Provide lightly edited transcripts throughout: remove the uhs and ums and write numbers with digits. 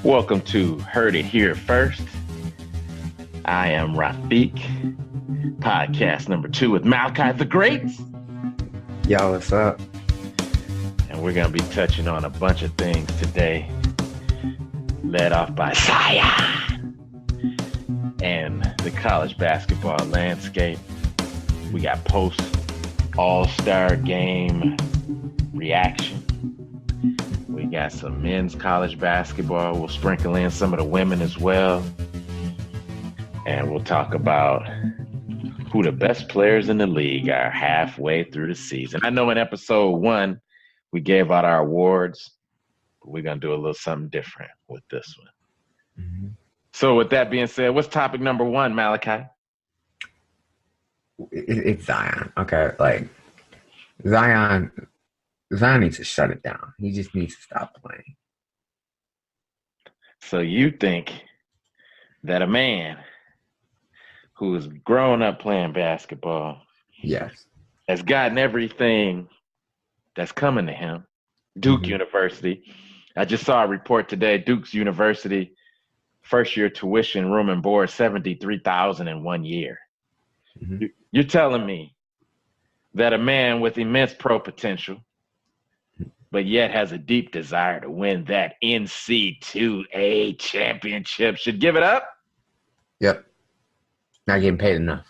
Welcome to Heard It Here First. I am Rafiq, podcast number 2 with Malachi the Great. Yo, what's up? And we're going to be touching on a bunch of things today, led off by Zion and the college basketball landscape. We got post All-Star game reaction. We got some men's college basketball. We'll sprinkle in some of the women as well. And we'll talk about who the best players in the league are halfway through the season. I know in episode 1, we gave out our awards, but we're going to do a little something different with this one. Mm-hmm. So with that being said, what's topic number 1, Malachi? It's Zion. Okay, like Zion needs to shut it down. He just needs to stop playing. So you think that a man who has grown up playing basketball, yes, has gotten everything that's coming to him, Duke University. I just saw a report today, Duke's University, first year tuition, room and board, $73,000 in 1 year. Mm-hmm. You're telling me that a man with immense pro potential, but yet has a deep desire to win that NC2A championship should give it up? Yep. Not getting paid enough.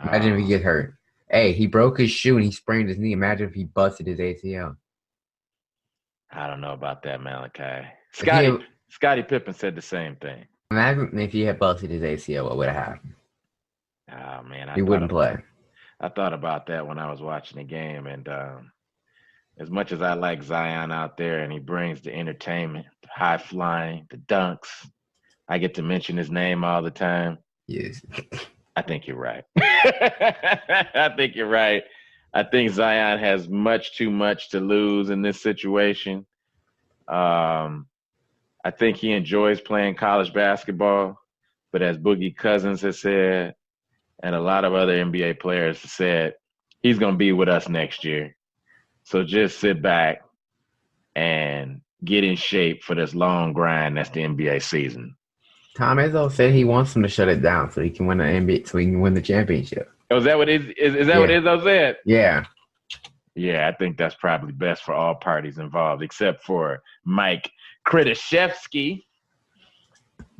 Imagine if he gets hurt. Hey, he broke his shoe and he sprained his knee. Imagine if he busted his ACL. I don't know about that, Malachi. Scottie Pippen said the same thing. Imagine if he had busted his ACL, what would have happened? Oh, man. He wouldn't play. I thought about that when I was watching the game, and as much as I like Zion out there and he brings the entertainment, the high flying, the dunks, I get to mention his name all the time. Yes. I think you're right. I think you're right. I think Zion has much too much to lose in this situation. I think he enjoys playing college basketball, but as Boogie Cousins has said, and a lot of other NBA players have said, he's going to be with us next year. So just sit back and get in shape for this long grind that's the NBA season. Tom Izzo said he wants him to shut it down so he can win the NBA, so he can win the championship. Oh, is that what is that what Izzo said? Yeah. Yeah, I think that's probably best for all parties involved, except for Mike Krzyzewski.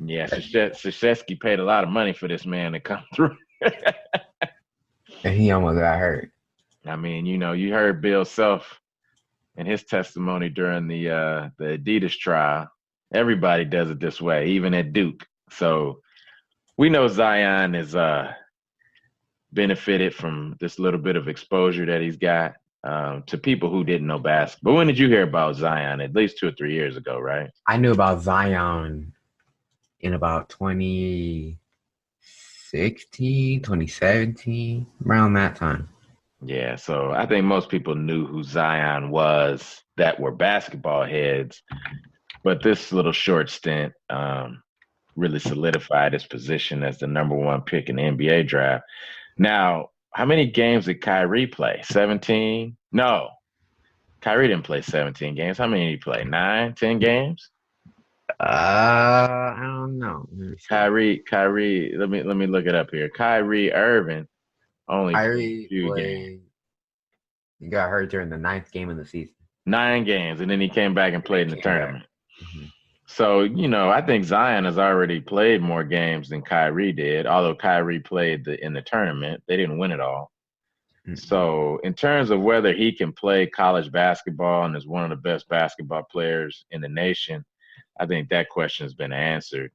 Yeah, Krzyzewski paid a lot of money for this man to come through. And he almost got hurt. I mean, you heard Bill Self in his testimony during the Adidas trial. Everybody does it this way, even at Duke. So we know Zion is benefited from this little bit of exposure that he's got to people who didn't know basketball. But when did you hear about Zion? At least 2 or 3 years ago, right? I knew about Zion in about 2016, 2017, around that time. Yeah, so I think most people knew who Zion was that were basketball heads. But this little short stint really solidified his position as the number 1 pick in the NBA draft. Now, how many games did Kyrie play? 17? No. Kyrie didn't play 17 games. How many did he play? 9, 10 games? I don't know. Kyrie, let me look it up here. Kyrie Irving only played a few games. He got hurt during the 9th game of the season. 9 games, and then he came back and played in the tournament. Mm-hmm. So, I think Zion has already played more games than Kyrie did, although Kyrie played in the tournament. They didn't win it all. Mm-hmm. So, in terms of whether he can play college basketball and is one of the best basketball players in the nation, I think that question has been answered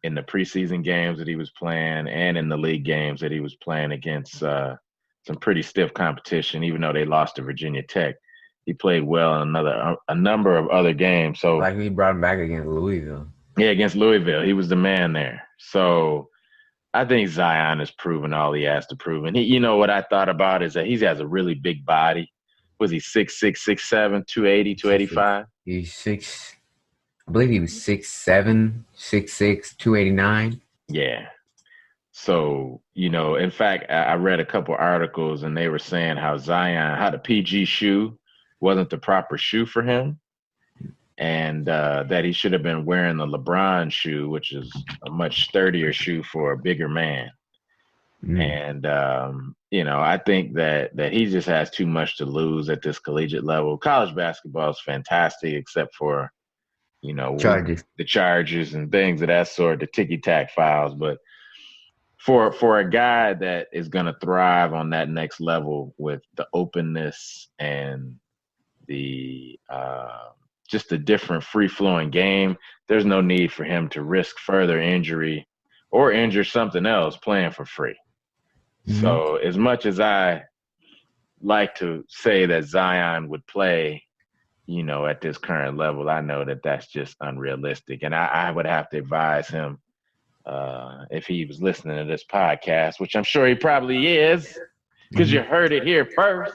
in the preseason games that he was playing and in the league games that he was playing against some pretty stiff competition, even though they lost to Virginia Tech. He played well in a number of other games. So, like we brought him back against Louisville. Yeah, against Louisville. He was the man there. So I think Zion has proven all he has to prove. And what I thought about is that he has a really big body. Was he 6'6", 6'7", 280, 285? I believe he was 6'7", 6'6", 289. Yeah. So, in fact, I read a couple articles and they were saying how the PG shoe wasn't the proper shoe for him. and that he should have been wearing the LeBron shoe, which is a much sturdier shoe for a bigger man. And I think that he just has too much to lose at this collegiate level. College basketball is fantastic, except for the charges and things of that sort, the ticky-tack fouls. But for a guy that is going to thrive on that next level with the openness and the just a different free-flowing game, there's no need for him to risk further injury or injure something else playing for free. So as much as I like to say that Zion would play, at this current level, I know that that's just unrealistic. And I would have to advise him, if he was listening to this podcast, which I'm sure he probably is, because you heard it here first,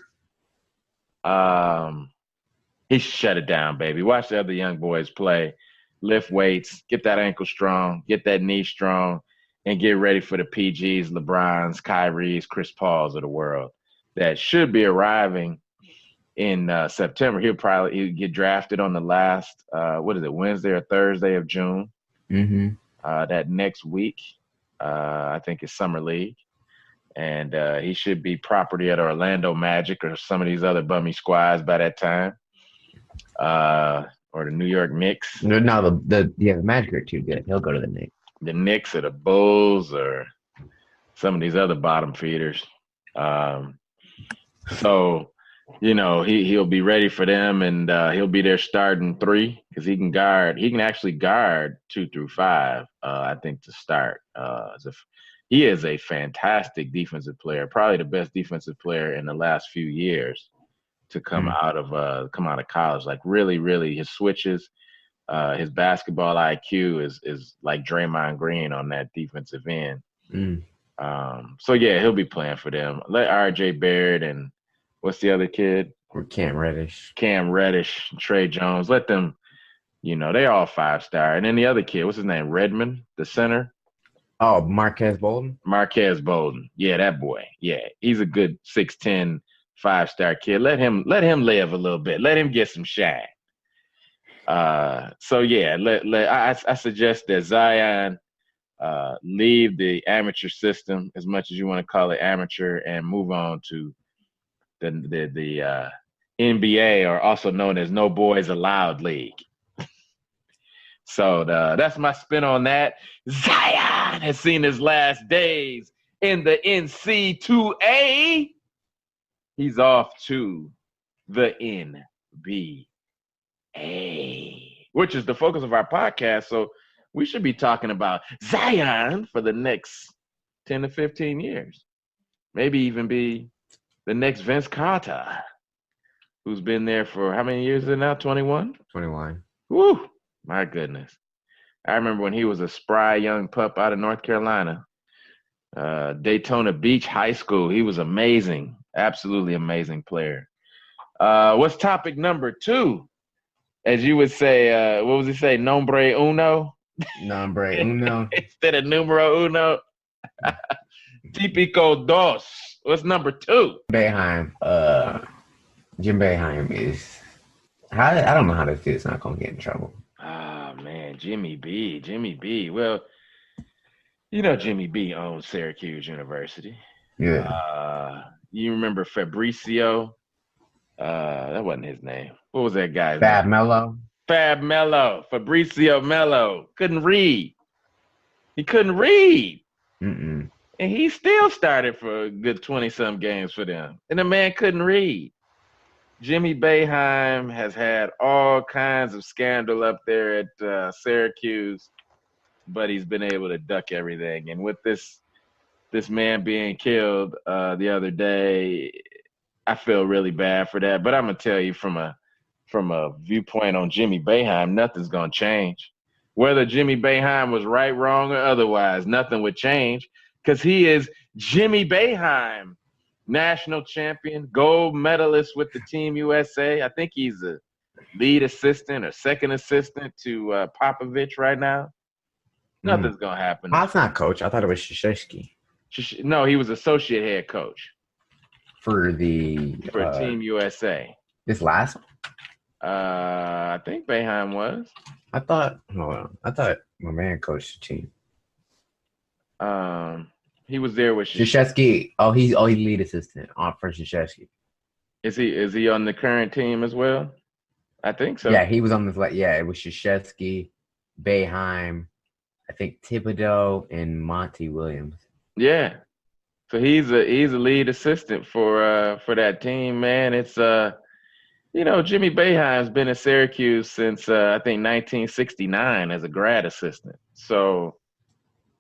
he should shut it down, baby. Watch the other young boys play, lift weights, get that ankle strong, get that knee strong, and get ready for the PGs, LeBrons, Kyries, Chris Pauls of the world that should be arriving in September. He'll get drafted on the last, Wednesday or Thursday of June. That next week, I think it's Summer League. And he should be property at Orlando Magic or some of these other bummy squads by that time. Or the New York Knicks. No, the Magic are too good. He'll go to the Knicks. The Knicks or the Bulls or some of these other bottom feeders. So, he'll be ready for them, and he'll be there starting 3 because he can actually guard 2 through 5, I think, to start. He is a fantastic defensive player, probably the best defensive player in the last few years to come out of college. Like really, really, his switches, his basketball IQ is like Draymond Green on that defensive end. So yeah, he'll be playing for them. Let RJ Barrett and what's the other kid? Or Cam Reddish, Trey Jones. Let them, they're all 5-star. And then the other kid, what's his name? Redmond, the center. Oh, Marquez Bolden. Yeah, that boy. Yeah, he's a good 6'10", 5-star kid. Let him live a little bit. Let him get some shine. So yeah, I suggest that Zion leave the amateur system, as much as you want to call it amateur, and move on to the NBA, or also known as No Boys Allowed League. So that's my spin on that. Zion has seen his last days in the NC2A. He's off to the NBA, which is the focus of our podcast. So we should be talking about Zion for the next 10 to 15 years. Maybe even be the next Vince Carter, who's been there for how many years is it now? 21? 21. Woo! My goodness. I remember when he was a spry young pup out of North Carolina. Daytona Beach High School. He was amazing. Absolutely amazing player. What's topic number 2? As you would say, what was he say? Nombre uno? Nombre uno. Instead of numero uno. Típico dos. What's number 2? Boeheim. Jim Boeheim is. I don't know how this kid's not gonna get in trouble. Oh man, Jimmy B. Well, Jimmy B owns Syracuse University. Yeah. You remember Fabricio? That wasn't his name. What was that guy's Fab name? Melo. Fabricio Melo. Couldn't read. He couldn't read. Mm-mm. And he still started for a good 20-some games for them. And the man couldn't read. Jimmy Boeheim has had all kinds of scandal up there at Syracuse, but he's been able to duck everything. And with this man being killed the other day, I feel really bad for that. But I'm gonna tell you from a viewpoint on Jimmy Boeheim, nothing's gonna change. Whether Jimmy Boeheim was right, wrong, or otherwise, nothing would change because he is Jimmy Boeheim. National champion, gold medalist with the Team USA. I think he's a lead assistant or second assistant to Popovich right now. Nothing's going to happen. That's not coach. I thought it was Krzyzewski. No, he was associate head coach. For Team USA. This last one? I think Boeheim was. I thought my man coached the team. He was there with Krzyzewski. He lead assistant on for Krzyzewski. Is he on the current team as well? I think so. Yeah, he was on this. Yeah, it was Krzyzewski, Boeheim, I think Thibodeau, and Monty Williams. Yeah. So he's a lead assistant for that team, man. It's Jimmy Boeheim's been at Syracuse since I think 1969 as a grad assistant. So,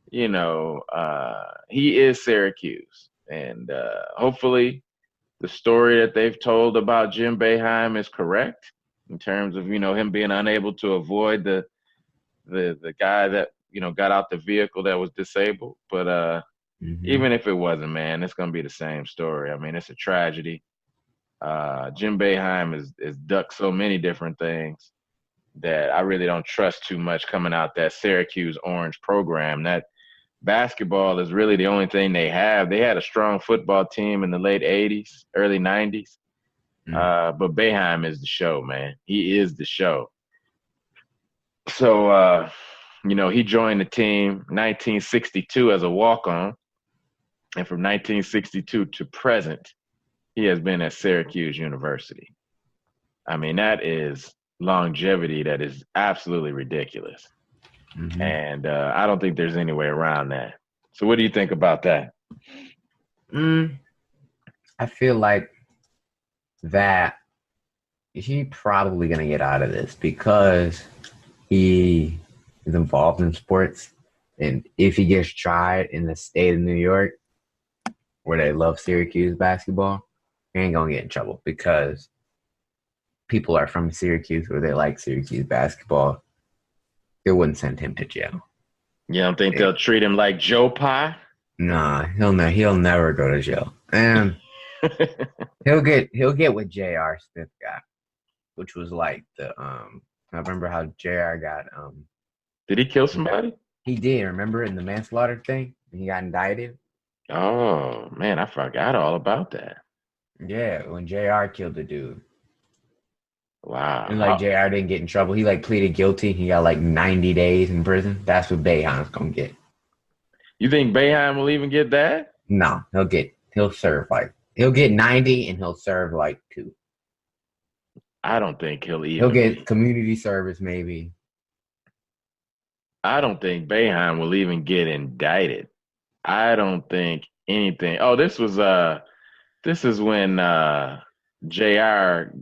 he is Syracuse, and hopefully the story that they've told about Jim Boeheim is correct in terms of him being unable to avoid the guy that got out the vehicle that was disabled. But even if it wasn't, man, it's gonna be the same story. I mean, it's a tragedy. Jim Boeheim is ducked so many different things that I really don't trust too much coming out that Syracuse Orange program. That basketball is really the only thing they have. They had a strong football team in the late 80s, early 90s. But Boeheim is the show, man. He is the show. So, he joined the team 1962 as a walk-on. And from 1962 to present, he has been at Syracuse University. I mean, that is longevity that is absolutely ridiculous. Mm-hmm. And I don't think there's any way around that. So what do you think about that? I feel like that he's probably going to get out of this because he is involved in sports. And if he gets tried in the state of New York, where they love Syracuse basketball, he ain't going to get in trouble because people are from Syracuse or they like Syracuse basketball. They wouldn't send him to jail. You don't think they'll treat him like Joe Pye? Nah, he'll never go to jail. And he'll get what J.R. Smith got, which was like I remember how J.R. got Did he kill somebody? He did, remember in the manslaughter thing? He got indicted. Oh man, I forgot all about that. Yeah, when J.R. killed the dude. Wow. And J.R. didn't get in trouble. He pleaded guilty. He got 90 days in prison. That's what Boeheim's gonna get. You think Boeheim will even get that? No, he'll serve he'll get 90 and he'll serve 2. I don't think he'll get community service maybe. I don't think Boeheim will even get indicted. I don't think anything. Oh, this is when J.R.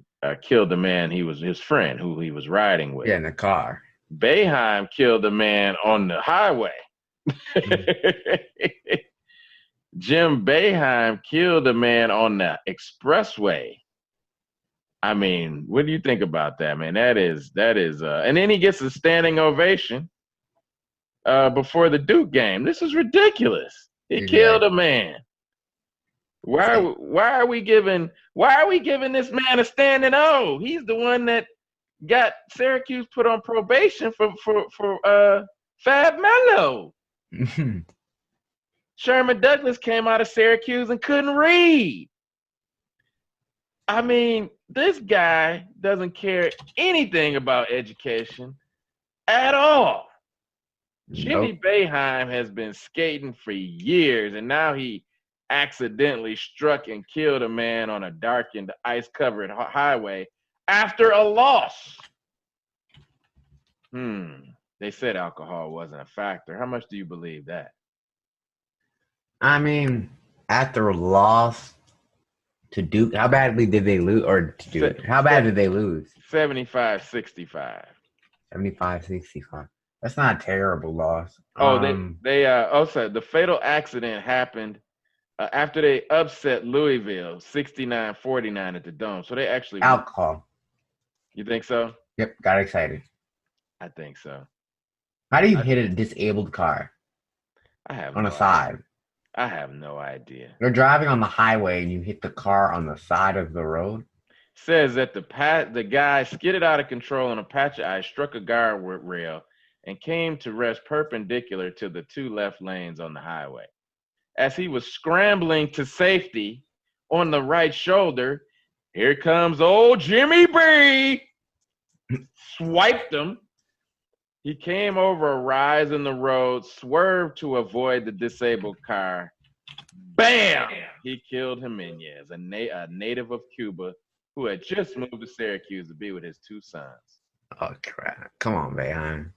killed the man. He was his friend who he was riding with. Yeah, in the car. Boeheim killed the man on the highway. Jim Boeheim killed a man on the expressway. I mean, what do you think about that, man? That is, and then he gets a standing ovation before the Duke game. This is ridiculous. He killed a man. Why are we giving this man a standing O? He's the one that got Syracuse put on probation for Fab Melo. Sherman Douglas came out of Syracuse and couldn't read. I mean, this guy doesn't care anything about education at all. Jimmy Boeheim has been skating for years, and now he accidentally struck and killed a man on a darkened, ice-covered highway after a loss. They said alcohol wasn't a factor. How much do you believe that? I mean, after a loss to Duke, how badly did they lose? Or to Duke, how bad did they lose? 75-65. 75-65. That's not a terrible loss. Also the fatal accident happened after they upset Louisville 69-49 at the Dome. So they actually alcohol. You think so? Yep, got excited. I think so. How do you hit a disabled car? On a side. I have no idea. You're driving on the highway and you hit the car on the side of the road? Says that the guy skidded out of control on a patch of ice, struck a guardrail, and came to rest perpendicular to the 2 left lanes on the highway. As he was scrambling to safety on the right shoulder, here comes old Jimmy B. swiped him. He came over a rise in the road, swerved to avoid the disabled car. Bam! He killed Jimenez, a native of Cuba who had just moved to Syracuse to be with his 2 sons. Oh, crap. Come on, Bayheim.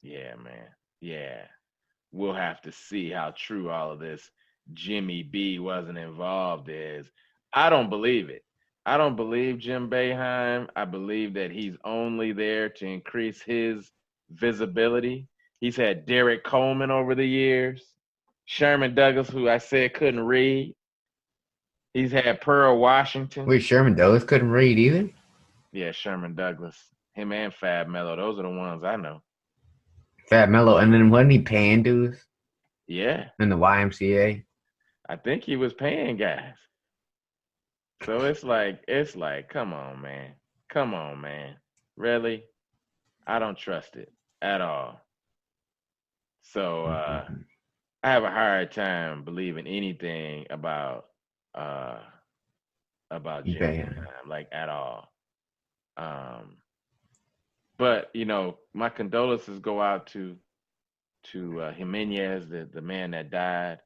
Yeah, man. Yeah. We'll have to see how true all of this Jimmy B wasn't involved is. I don't believe it. I don't believe Jim Boeheim. I believe that he's only there to increase his visibility. He's had Derek Coleman over the years, Sherman Douglas, who I said couldn't read. He's had Pearl Washington. Wait, Sherman Douglas couldn't read either? Yeah, Sherman Douglas. Him and Fab Mello. Those are the ones I know. Fab Mello, and then wasn't he paying dudes Yeah. in the YMCA? I think he was paying guys. So it's like, come on, man. Come on, man. Really? I don't trust it at all. So I have a hard time believing anything about Jimmy, like at all. But my condolences go out to Jimenez, the man that died.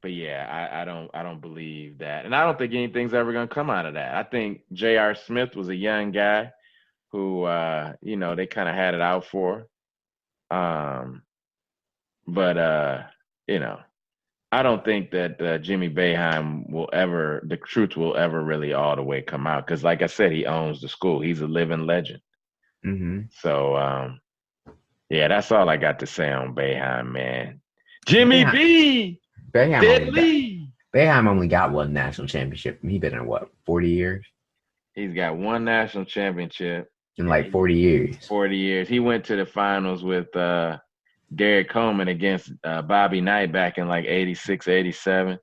But yeah, I don't believe that, and I don't think anything's ever gonna come out of that. I think J.R. Smith was a young guy who they kind of had it out for. But I don't think that Jimmy Boeheim the truth will ever really all the way come out, because like I said, he owns the school. He's a living legend. Mm-hmm. So yeah, that's all I got to say on Boeheim, man. Jimmy B. Boeheim only got 1 national championship. He's been in 40 years? He's got 1 national championship in like 40 years. 40 years. He went to the finals with Derek Coleman against Bobby Knight back in like 86, 87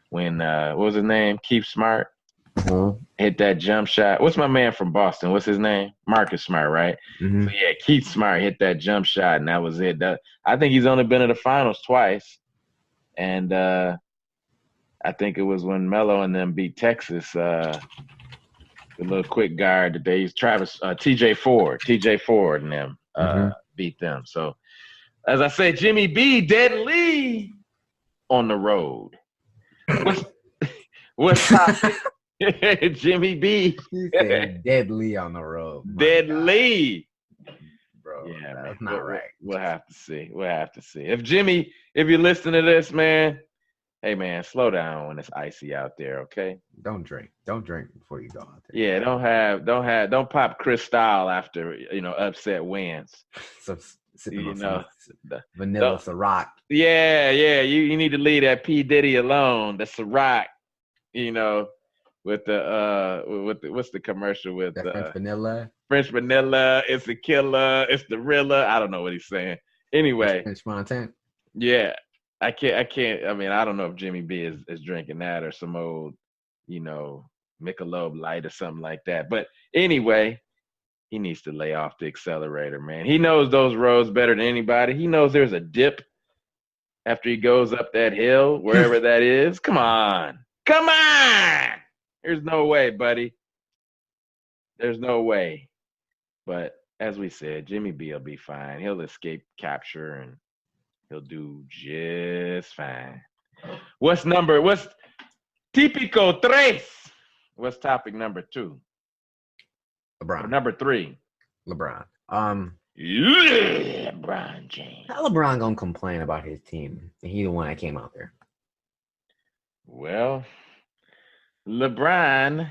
when what was his name? Keith Smart hit that jump shot. What's my man from Boston? What's his name? Marcus Smart, right? Mm-hmm. So yeah, Keith Smart hit that jump shot, and that was it. I think he's only been to the finals twice. And I think it was when Melo and them beat Texas, the little quick guard that they used, TJ Ford and them beat them. So, as I say, Jimmy B, deadly on the road. What's topic? Jimmy B. He said deadly on the road. Deadly. Bro, yeah, that's not right. We'll have to see. If you're listening to this, man, hey man, slow down when it's icy out there, okay? Don't drink before you go out there. Yeah, don't pop Cristal after upset wins. So sipping on some vanilla Ciroc. Yeah, you need to leave that P Diddy alone. The Ciroc, with the what's the commercial with French vanilla? French vanilla, it's the killer, it's the Rilla. I don't know what he's saying. Anyway. French Montana. Yeah. I can't. I mean, I don't know if Jimmy B is drinking that or some old, Michelob Light or something like that. But anyway, he needs to lay off the accelerator, man. He knows those roads better than anybody. He knows there's a dip after he goes up that hill, wherever that is. Come on. There's no way, buddy. There's no way. But as we said, Jimmy B will be fine. He'll escape capture and he'll do just fine. What's típico tres? What's topic number 2? LeBron. Or number 3? LeBron. LeBron James. How LeBron gonna complain about his team? And he the one that came out there. Well, LeBron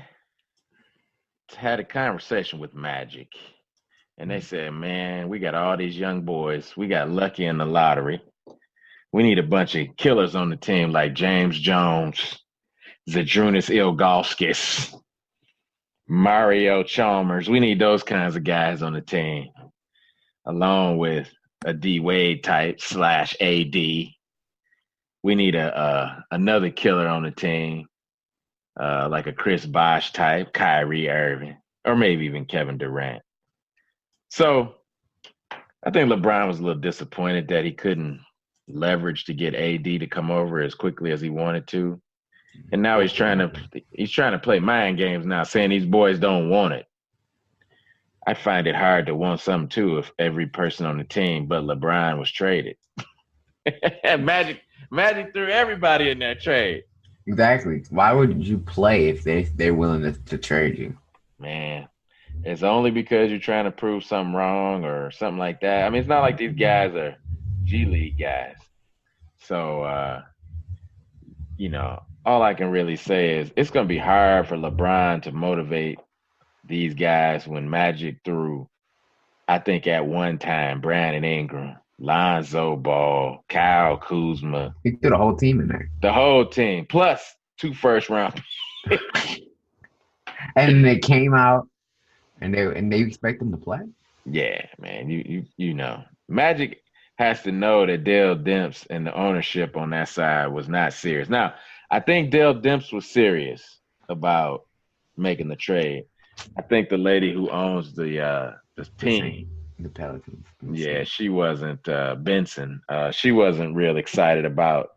had a conversation with Magic. And they said, man, we got all these young boys. We got lucky in the lottery. We need a bunch of killers on the team like James Jones, Zydrunas Ilgauskas, Mario Chalmers. We need those kinds of guys on the team, along with a D Wade type / AD. We need another killer on the team, like a Chris Bosh type, Kyrie Irving, or maybe even Kevin Durant. So I think LeBron was a little disappointed that he couldn't leverage to get AD to come over as quickly as he wanted to. And now he's trying to play mind games now, saying these boys don't want it. I find it hard to want something too if every person on the team but LeBron was traded. Magic threw everybody in that trade. Exactly. Why would you play if they're willing to trade you? Man, it's only because you're trying to prove something wrong or something like that. I mean, it's not like these guys are G League guys. So, all I can really say is it's going to be hard for LeBron to motivate these guys when Magic threw, I think at one time, Brandon Ingram, Lonzo Ball, Kyle Kuzma. He threw the whole team in there. The whole team, plus 2 first-round picks. And they came out, and they expect them to play. Yeah, man, you know, Magic has to know that Dale Demps and the ownership on that side was not serious. Now, I think Dale Demps was serious about making the trade. I think the lady who owns the team, the Pelicans. yeah, she wasn't Benson. She wasn't real excited about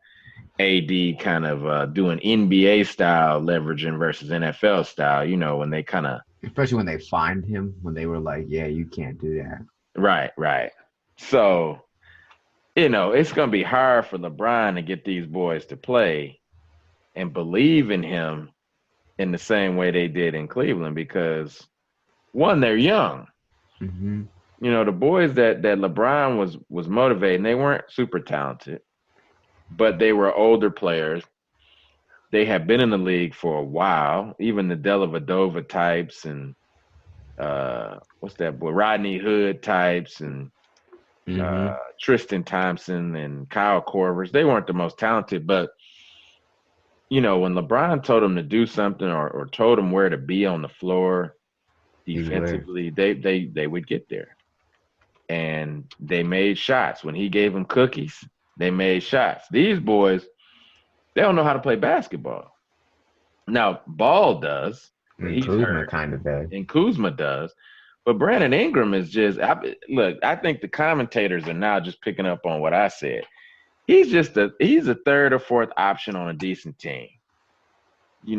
AD kind of doing NBA style leveraging versus NFL style. You know, when they kind of, especially when they fined him, when they were like, "Yeah, you can't do that." Right. So, it's going to be hard for LeBron to get these boys to play and believe in him in the same way they did in Cleveland because, one, they're young. Mm-hmm. The boys that LeBron was motivating, they weren't super talented, but they were older players. They had been in the league for a while, even the Dellavedova types and what's that boy, Rodney Hood types and Tristan Thompson and Kyle Korvers. They weren't the most talented, but when LeBron told them to do something or told them where to be on the floor defensively, they would get there. And they made shots. When he gave them cookies, they made shots. These boys, they don't know how to play basketball. Now, Ball does. And Kuzma kind of does. And Kuzma does. But Brandon Ingram is just look, I think the commentators are now just picking up on what I said. He's a third or fourth option on a decent team. He's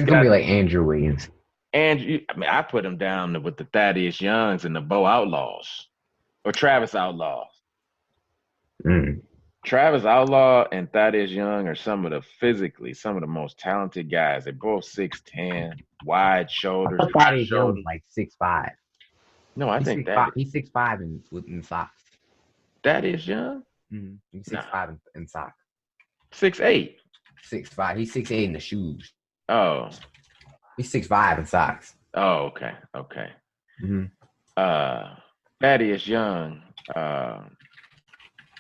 gonna be like Andrew Wiggins. I put him down with the Thaddeus Youngs and the Bo Outlaws or Travis Outlaws. Travis Outlaw and Thaddeus Young are some of the most talented guys. They're both 6'10", wide shoulders. I thought Thaddeus Young was like 6'5". No, I think that he's 6'5" in socks. Thaddeus Young? Mm-hmm. He's 6'5" in socks. 6'8". 6'5". He's 6'8" in the shoes. Oh. He's 6'5" in socks. Oh, okay. Mm-hmm. Thaddeus Young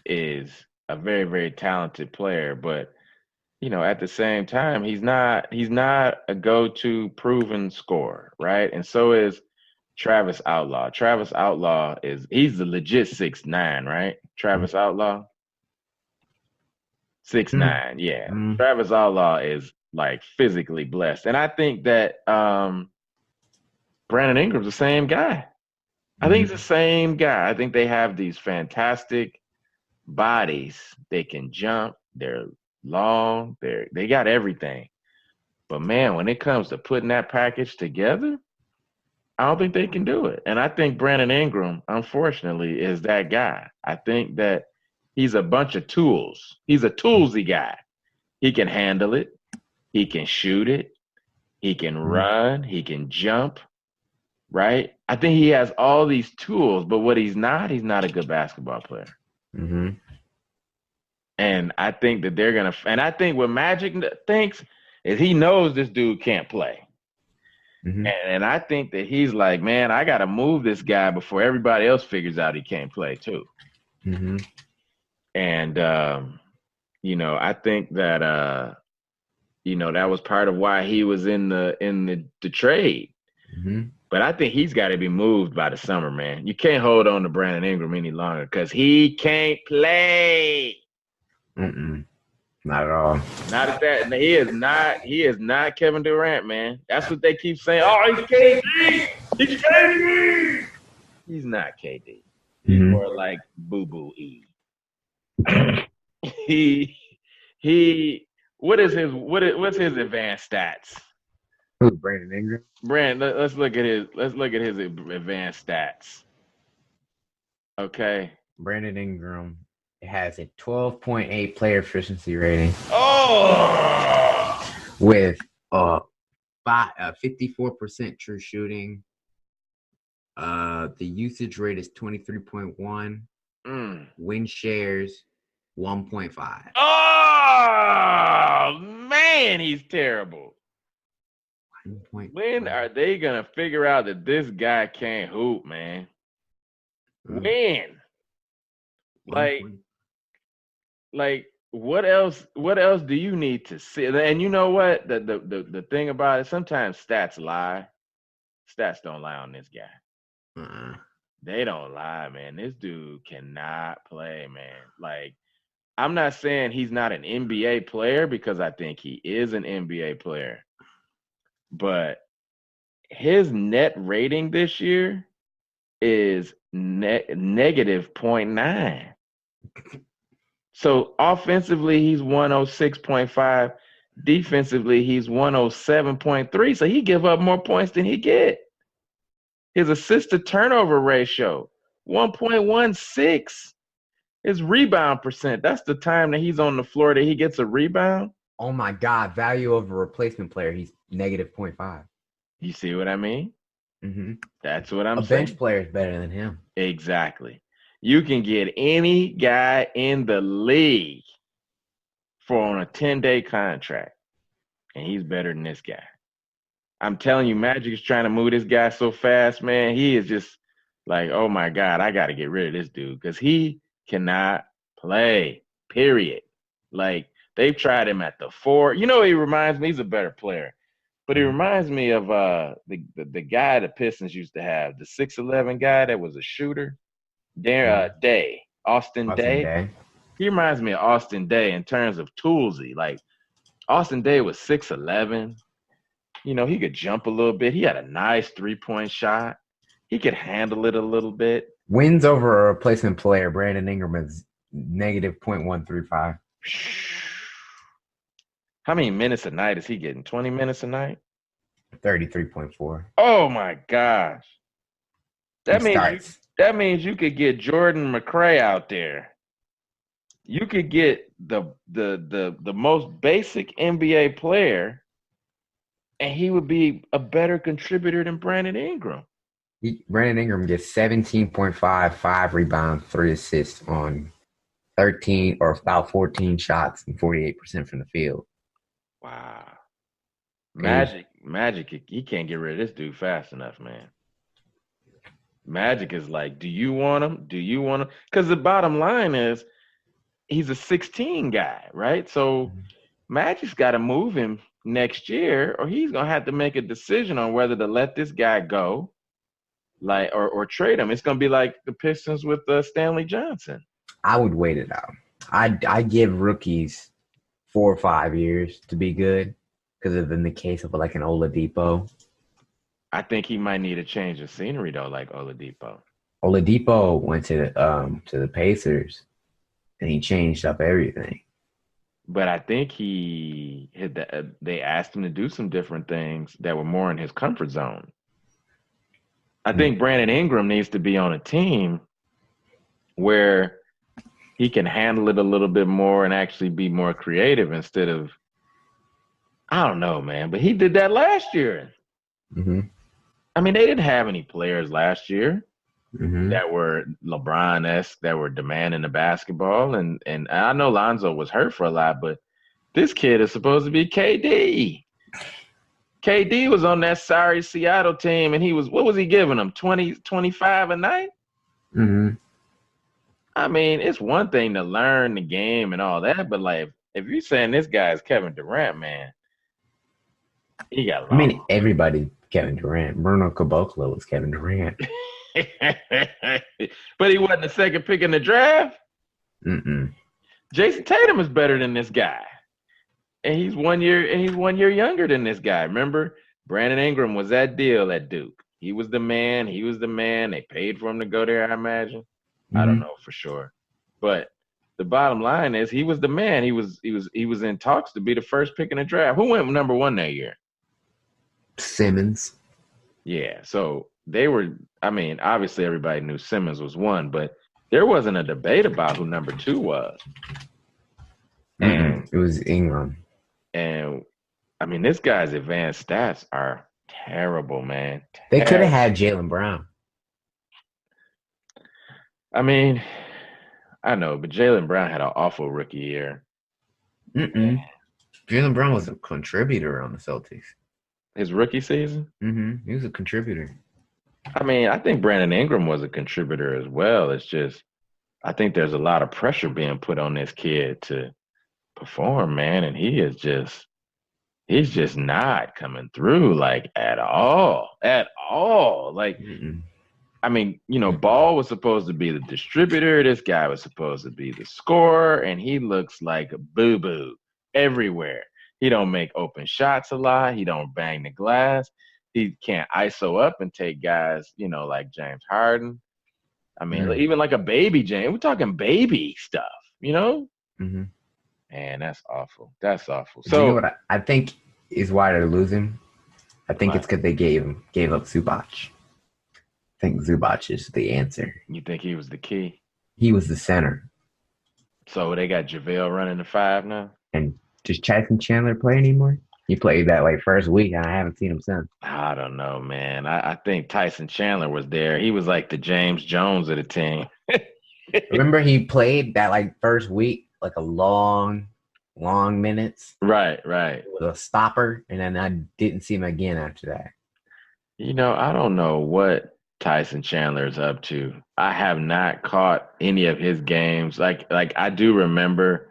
is a very, very talented player, but at the same time, he's not a go-to proven scorer, right? And so is Travis Outlaw. Travis Outlaw he's the legit 6'9", right? Travis Outlaw? 6'9", yeah. Mm-hmm. Travis Outlaw is like physically blessed. And I think that Brandon Ingram's the same guy. I think he's the same guy. I think they have these fantastic bodies. They can jump. They're long. They got everything. But man, when it comes to putting that package together, I don't think they can do it. And I think Brandon Ingram, unfortunately, is that guy. I think that he's a bunch of tools. He's a toolsy guy. He can handle it. He can shoot it. He can run. He can jump. Right? I think he has all these tools, but what he's not a good basketball player. Mm-hmm. And I think that they're going to – and I think what Magic thinks is he knows this dude can't play. Mm-hmm. And I think that he's like, man, I got to move this guy before everybody else figures out he can't play too. Mm-hmm. And, I think that, that was part of why he was in the trade. Mm-hmm. But I think he's got to be moved by the summer, man. You can't hold on to Brandon Ingram any longer because he can't play. Not at all. Not at that. He is not Kevin Durant, man. That's what they keep saying. Oh, he's KD. He's KD. He's not KD. He's more like Boo Boo E. He what's his advanced stats? Who, Brandon Ingram? Let's look at his advanced stats. Okay. Brandon Ingram has a 12.8 player efficiency rating Oh, with 54% true shooting. The usage rate is 23.1. Win shares 1.5. Oh man, he's terrible. 1.5. When are they gonna figure out that this guy can't hoop, man? When? Like what else do you need to see? And you know what? The thing about it, sometimes stats lie. Stats don't lie on this guy. They don't lie, man. This dude cannot play, man. Like, I'm not saying he's not an NBA player because I think he is an NBA player. But his net rating this year is negative 0.9. So offensively, he's 106.5. Defensively, he's 107.3. So he give up more points than he get. His assist to turnover ratio, 1.16. His rebound percent, that's the time that he's on the floor that he gets a rebound. Oh my God, value of a replacement player, he's negative 0.5. You see what I mean? Mm-hmm. That's what I'm saying. A bench player is better than him. Exactly. You can get any guy in the league on a 10-day contract, and he's better than this guy. I'm telling you, Magic is trying to move this guy so fast, man. He is just like, oh my God, I got to get rid of this dude because he cannot play, period. Like, they've tried him at the 4. You know, he reminds me, he's a better player, but he reminds me of the guy the Pistons used to have, the 6'11" guy that was a shooter, Austin Day. He reminds me of Austin Day in terms of toolsy. Like, Austin Day was 6'11". You know, he could jump a little bit. He had a nice 3-point shot. He could handle it a little bit. Wins over a replacement player, Brandon Ingram is negative 0.135. How many minutes a night is he getting? 20 minutes a night? 33.4. Oh, my gosh. That means you could get Jordan McRae out there. You could get the most basic NBA player, and he would be a better contributor than Brandon Ingram. Brandon Ingram gets 17.5, 5 rebounds, 3 assists on 13 or about 14 shots and 48% from the field. Wow. Magic, he can't get rid of this dude fast enough, man. Magic is like, do you want him? Do you want him? Because the bottom line is he's a 16 guy, right? So Magic's got to move him next year, or he's gonna have to make a decision on whether to let this guy go, like, or trade him. It's gonna be like the Pistons with Stanley Johnson. I would wait it out. I give rookies 4 or 5 years to be good, because in the case of like an Oladipo, I think he might need a change of scenery though, like Oladipo. Oladipo went to the Pacers, and he changed up everything. But I think they asked him to do some different things that were more in his comfort zone. I think Brandon Ingram needs to be on a team where he can handle it a little bit more and actually be more creative instead of, I don't know, man. But he did that last year. Mm-hmm. I mean, they didn't have any players last year that were LeBron-esque, that were demanding the basketball. And I know Lonzo was hurt for a lot, but this kid is supposed to be KD. KD was on that sorry Seattle team, and what was he giving them, 20, 25 a night? Mm-hmm. I mean, it's one thing to learn the game and all that, but like, if you're saying this guy is Kevin Durant, man, he got long. I mean, everybody Kevin Durant. Bruno Caboclo was Kevin Durant. But he wasn't the second pick in the draft. Jason Tatum is better than this guy, and he's 1 year younger than this guy. Remember, Brandon Ingram was that deal at Duke. He was the man. They paid for him to go there, I imagine. I don't know for sure, but the bottom line is he was the man. He was in talks to be the first pick in the draft. Who went number one that year? Simmons. Yeah. So they were. I mean, obviously everybody knew Simmons was one, but there wasn't a debate about who number two was. And it was Ingram. and I mean, this guy's advanced stats are terrible, man. They could have Terrible. had Jaylen Brown. I mean, I know, but Jaylen Brown had an awful rookie year. Jaylen Brown was a contributor on the Celtics. His rookie season? He was a contributor. I mean, I think Brandon Ingram was a contributor as well. It's just, I think there's a lot of pressure being put on this kid to perform, man. And he's just not coming through like at all. Like, I mean, Ball was supposed to be the distributor. This guy was supposed to be the scorer, and he looks like a boo-boo everywhere. He don't make open shots a lot. He don't bang the glass. He can't ISO up and take guys, like James Harden. I mean, even like a baby James. We're talking baby stuff, Man, that's awful. That's awful. So you know what I think is why they're losing? I think it's because they gave up Zubac. I think Zubac is the answer. You think he was the key? He was the center. So they got JaVale running the 5 now? And does Tyson Chandler play anymore? He played that first week, and I haven't seen him since. I don't know, man. I think Tyson Chandler was there. He was like the James Jones of the team. Remember he played that first week, a long minutes? Right. With a stopper, and then I didn't see him again after that. I don't know what Tyson Chandler is up to. I have not caught any of his games. Like I do remember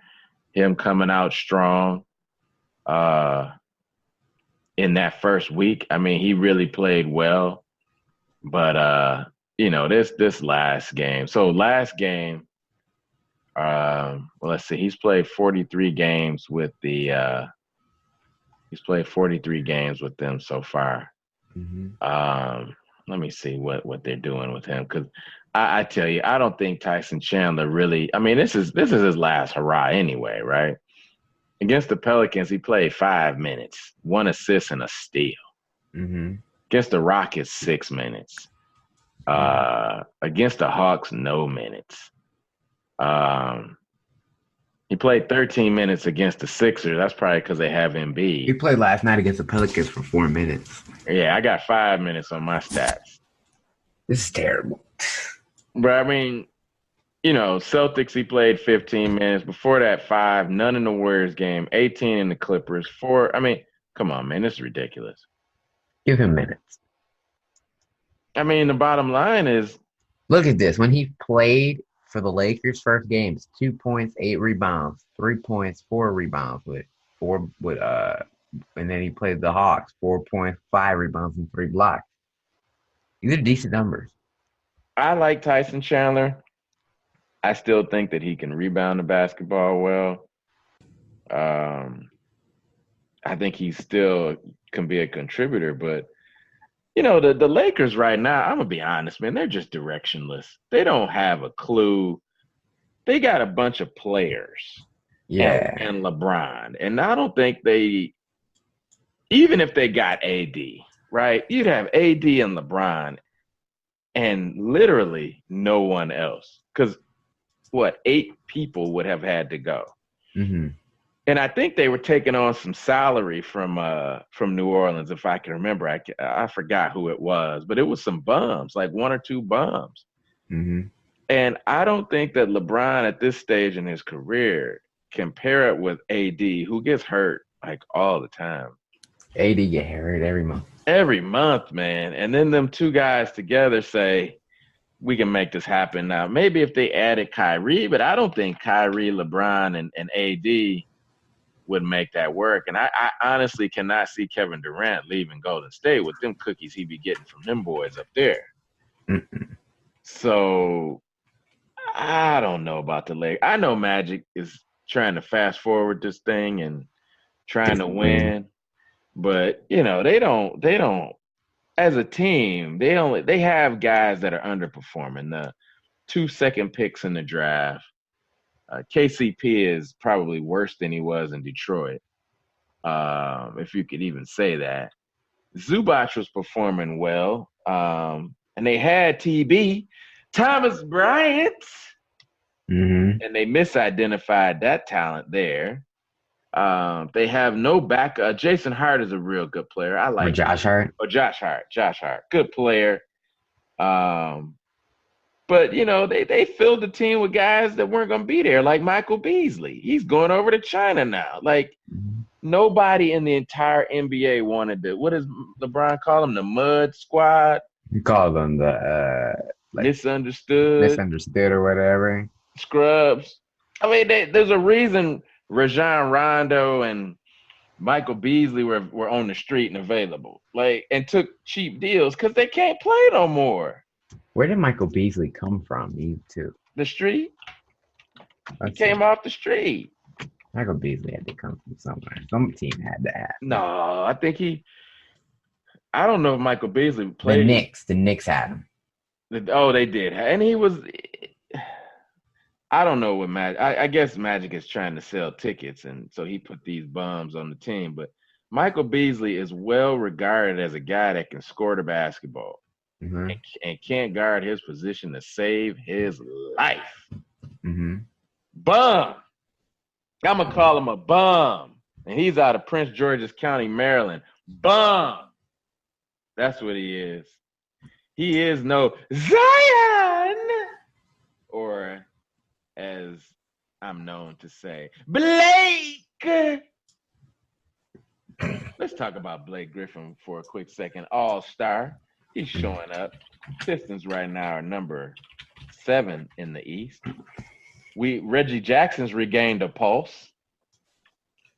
him coming out strong in that first week. I mean, he really played well. But this last game. So last game, let's see, he's played 43 games with them so far. Let me see what they're doing with him, because I tell you, I don't think Tyson Chandler really. I mean, this is his last hurrah anyway, right? Against the Pelicans, he played 5 minutes, 1 assist and a steal. Against the Rockets, 6 minutes. Against the Hawks, no minutes. He played 13 minutes against the Sixers. That's probably because they have Embiid. He played last night against the Pelicans for 4 minutes. Yeah, I got 5 minutes on my stats. This is terrible. But I mean, Celtics, he played 15 minutes. Before that, 5. None in the Warriors game. 18 in the Clippers. 4. I mean, come on, man. This is ridiculous. Give him minutes. I mean, the bottom line is, look at this. When he played for the Lakers' first games, 2 points, 8 rebounds, 3 points, 4 rebounds and then he played the Hawks, 4 points, 5 rebounds, and 3 blocks. These are decent numbers. I like Tyson Chandler. I still think that he can rebound the basketball well. I think he still can be a contributor, but the Lakers right now, I'm going to be honest, man, they're just directionless. They don't have a clue. They got a bunch of players. Yeah. And LeBron. And I don't think even if they got AD, right, you'd have AD and LeBron and literally no one else. Because 8 people would have had to go. And I think they were taking on some salary from New Orleans, if I can remember. I forgot who it was, but it was some bums, like 1 or 2 bums. And I don't think that LeBron at this stage in his career can pair it with AD, who gets hurt all the time. AD get hurt every month. Every month, man. And then them 2 guys together say, we can make this happen. Now, maybe if they added Kyrie, but I don't think Kyrie, LeBron, and AD would make that work. And I honestly cannot see Kevin Durant leaving Golden State with them cookies he be getting from them boys up there. So I don't know about the Lakers. I know Magic is trying to fast forward this thing and trying to win, but they don't as a team, they have guys that are underperforming. The 2 second picks in the draft. KCP is probably worse than he was in Detroit, if you could even say that. Zubac was performing well, and they had TB, Thomas Bryant, Mm-hmm. and they misidentified that talent there. They have no back. Jason Hart is a real good player. I Or like Josh Hart. Or Josh Hart. Josh Hart, good player. But they filled the team with guys that weren't going to be there, like Michael Beasley. He's going over to China now. Like nobody in the entire NBA wanted to. What does LeBron call them? The Mud Squad. You call them the like misunderstood or whatever. Scrubs. I mean, there's a reason Rajon Rondo and Michael Beasley were on the street and available, like, and took cheap deals because they can't play no more. Where did Michael Beasley come from? The street. He came off the street. Michael Beasley had to come from somewhere. Some team had to have. No, I think I don't know if Michael Beasley played. The Knicks had him. Oh, they did. And he was, I don't know what Magic, I guess Magic is trying to sell tickets, and so he put these bums on the team. But Michael Beasley is well regarded as a guy that can score the basketball. Mm-hmm. And can't guard his position to save his life. Mm-hmm. Bum. I'm going to call him a bum. And he's out of Prince George's County, Maryland. Bum. That's what he is. He is no Zion. Or, as I'm known to say, Blake. Let's talk about Blake Griffin for a quick second. All-star. He's showing up. Pistons right now are number 7 in the East. Reggie Jackson's regained a pulse.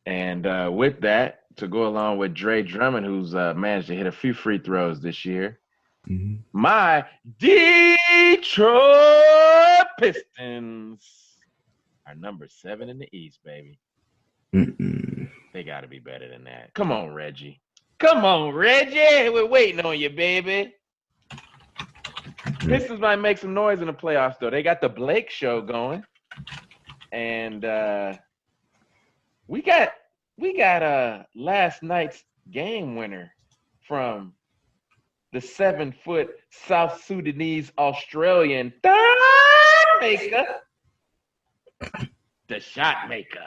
And with that, to go along with Dre Drummond, who's managed to hit a few free throws this year, my Detroit Pistons are number 7 in the East, baby. They got to be better than that. Come on, Reggie. Come on, Reggie. We're waiting on you, baby. Pistons might make some noise in the playoffs, though. They got the Blake show going. And we got last night's game winner from the 7-foot South Sudanese Australian maker, the shot maker.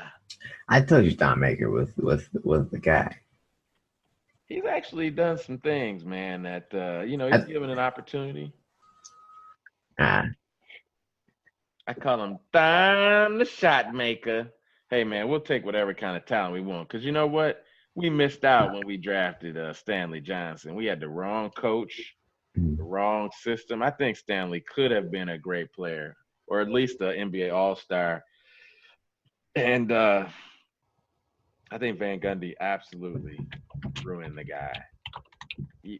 I told you Don Maker was the guy. He's actually done some things, man, that, he's given an opportunity. I call him Don the shot maker. Hey, man, we'll take whatever kind of talent we want. Because you know what? We missed out when we drafted Stanley Johnson. We had the wrong coach, the wrong system. I think Stanley could have been a great player, or at least an NBA All-Star. And I think Van Gundy absolutely ruined the guy.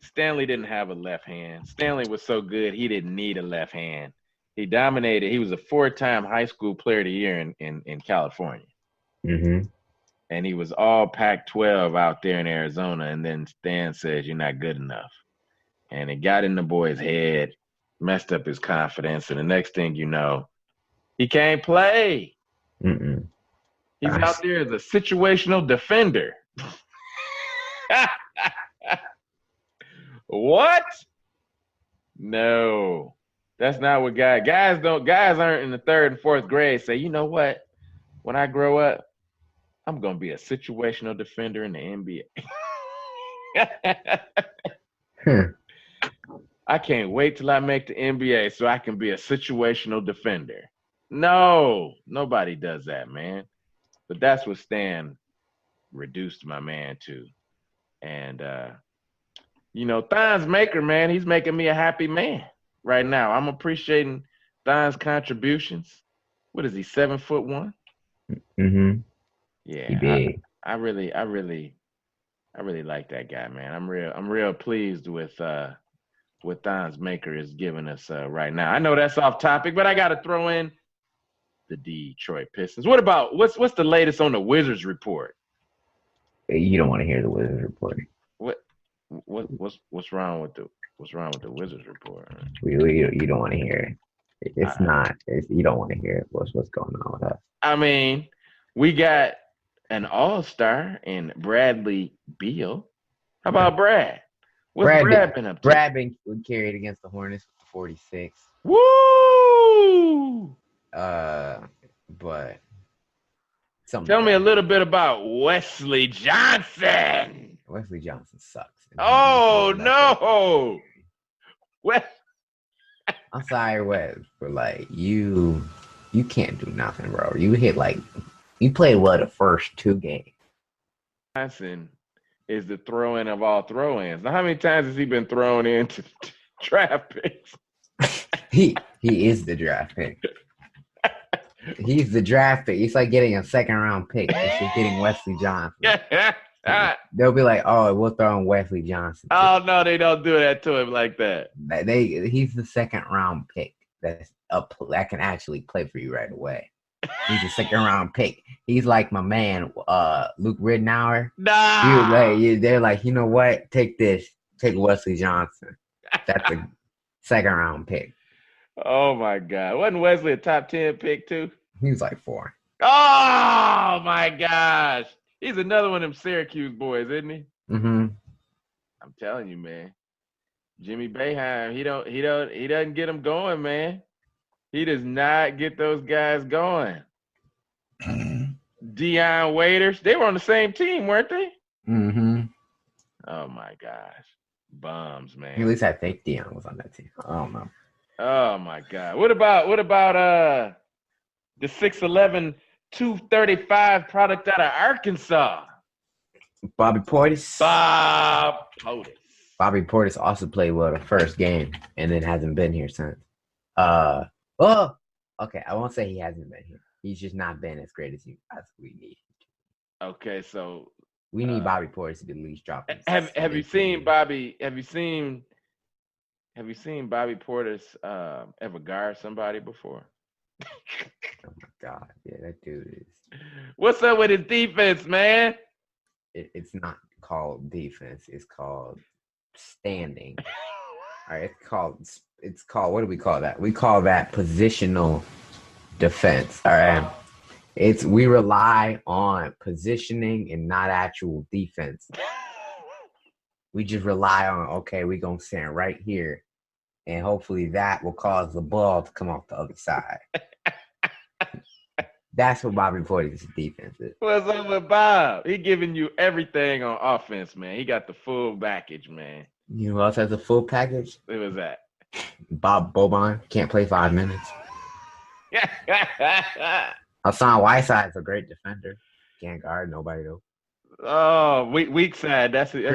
Stanley didn't have a left hand. Stanley was so good, he didn't need a left hand. He dominated. He was a 4-time high school player of the year in California. Mm-hmm. And he was all Pac-12 out there in Arizona. And then Stan says, you're not good enough. And it got in the boy's head, messed up his confidence. And the next thing you know, he can't play. Mm-mm. He's out there as a situational defender. What? No. That's not what guys aren't in the 3rd and 4th grade say, you know what? When I grow up, I'm going to be a situational defender in the NBA. I can't wait till I make the NBA so I can be a situational defender. No, nobody does that, man. But that's what Stan reduced my man to. And, Thon's maker, man, he's making me a happy man right now. I'm appreciating Thon's contributions. What is he, 7'1"? Mm-hmm. Yeah, I really like that guy, man. I'm real pleased with what Thon's maker is giving us right now. I know that's off topic, but I got to throw in the Detroit Pistons. What about what's the latest on the Wizards report? You don't want to hear the Wizards report. What's wrong with the Wizards report? You don't want to hear it. It's not. You don't want to hear it. What's going on with us? I mean, we got an all-star in Bradley Beal. How about Brad? What's Brad been up to? Brad been carried against the Hornets with the 46. Woo! But tell me a little bit about Wesley Johnson. Wesley Johnson sucks. Oh no! I'm sorry, Wes, but like you can't do nothing, bro. You played the first 2 games. Johnson is the throw-in of all throw-ins. Now, how many times has he been thrown into draft picks? he is the draft pick. He's the draft pick. It's like getting a 2nd-round pick. It's just getting Wesley Johnson. They'll be like, "Oh, we'll throw in Wesley Johnson." Oh no, they don't do that to him like that. He's the 2nd-round pick that can actually play for you right away. He's a 2nd-round pick. He's like my man, Luke Ridnour. Nah, they're like, you know what? Take this. Take Wesley Johnson. That's a 2nd-round pick. Oh my God! Wasn't Wesley a top 10 pick too? He was like 4. Oh my gosh! He's another one of them Syracuse boys, isn't he? Mm-hmm. I'm telling you, man. Jimmy Boeheim, he doesn't get them going, man. He does not get those guys going. Dion Waiters, they were on the same team, weren't they? Mm-hmm. Oh my gosh, bums, man. At least I think Dion was on that team. I don't know. Oh my God. What about the 6'11", 235 product out of Arkansas? Bobby Portis. Bobby Portis also played the first game and then hasn't been here since. Okay, I won't say he hasn't been here. He's just not been as great as we need. Okay, so we need Bobby Portis to be at least dropping. Have you seen Bobby? Have you seen Bobby Portis ever guard somebody before? Oh my God, yeah, that dude is. What's up with his defense, man? It's not called defense. It's called standing. All right, it's called. What do we call that? We call that positional defense. All right. We rely on positioning and not actual defense. We just rely on, okay, we're going to stand right here, and hopefully that will cause the ball to come off the other side. That's what Bobby Portis' defense is. What's up with Bob? He giving you everything on offense, man. He got the full package, man. You know who else has a full package? Who was that? Bob Boban. Can't play 5 minutes. Hassan Whiteside's a great defender. Can't guard nobody, though. Oh, weak side. That's it.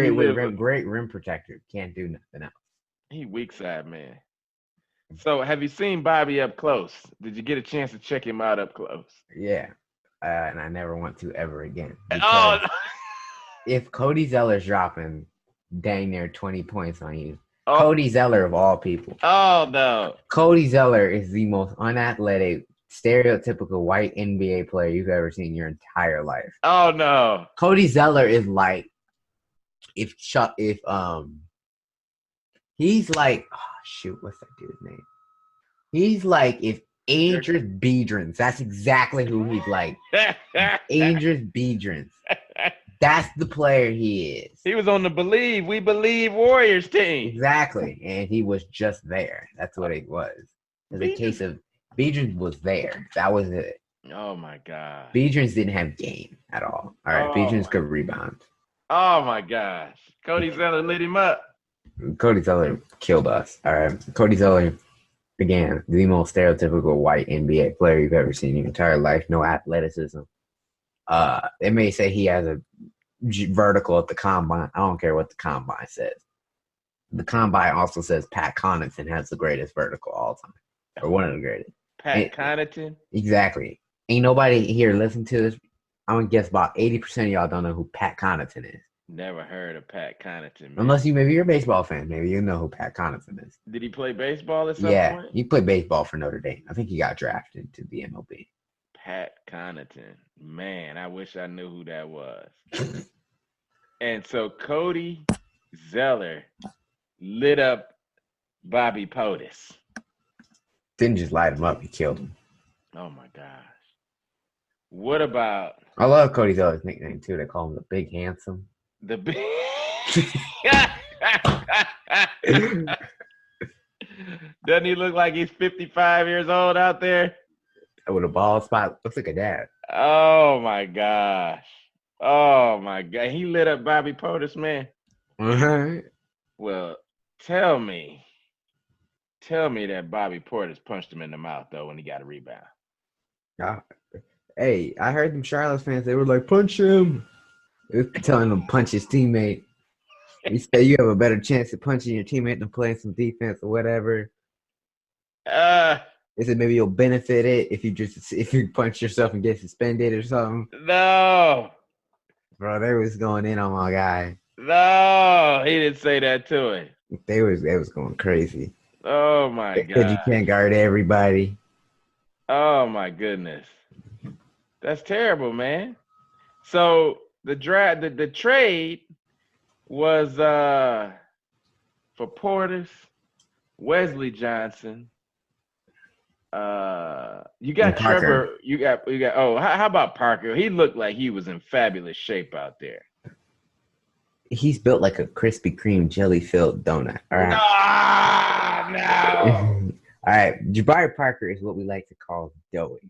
Great rim protector. Can't do nothing else. He weak side, man. So, have you seen Bobby up close? Did you get a chance to check him out up close? Yeah, and I never want to ever again. Oh, no. If Cody Zeller's dropping dang near 20 points on you, Cody Zeller of all people. Oh no, Cody Zeller is the most unathletic, stereotypical white NBA player you've ever seen in your entire life. Oh no, Cody Zeller is like he's like, oh shoot, what's that dude's name? He's like if Andrews Biedrins. That's exactly who he's like. Andrews Biedrins. That's the player he is. He was on the We Believe Warriors team. Exactly. And he was just there. That's what it was. The case of Biedrins was there. That was it. Oh my God. Biedrins didn't have game at all. All right. Biedrins could rebound. Oh my gosh. Cody Zeller lit him up. Cody Zeller killed us. All right. Cody Zeller, again, the most stereotypical white NBA player you've ever seen in your entire life. No athleticism. They may say he has a vertical at the combine. I don't care what the combine says. The combine also says Pat Connaughton has the greatest vertical all time, or one of the greatest. Pat Connaughton? Exactly. Ain't nobody here listen to this. I'm gonna guess about 80% of y'all don't know who Pat Connaughton is. Never heard of Pat Connaughton. Man. Unless maybe you're a baseball fan. Maybe you know who Pat Connaughton is. Did he play baseball at some point? Yeah, he played baseball for Notre Dame. I think he got drafted to the MLB. Pat Connaughton. Man, I wish I knew who that was. And so Cody Zeller lit up Bobby Portis. Didn't just light him up; he killed him. Oh my gosh. What about I love Cody's other nickname too. They call him the Big Handsome. the big? Doesn't he look like he's 55 years old out there? With a bald spot, looks like a dad. Oh my gosh. Oh my God. He lit up Bobby Portis, man. Uh-huh. Well, tell me that Bobby Portis punched him in the mouth though when he got a rebound. Hey, I heard them Charlotte fans. They were like, "Punch him." They were telling him to punch his teammate. He said you have a better chance of punching your teammate than playing some defense or whatever. They said maybe you'll benefit it if you punch yourself and get suspended or something. No. Bro, they was going in on my guy. No, he didn't say that to him. They was going crazy. Oh my God. Because you can't guard everybody. Oh my goodness. That's terrible, man. So the trade was for Portis, Wesley Johnson. You got Trevor. You got. Oh, how about Parker? He looked like he was in fabulous shape out there. He's built like a Krispy Kreme jelly-filled donut. All right. No. All right. Jabari Parker is what we like to call doughy.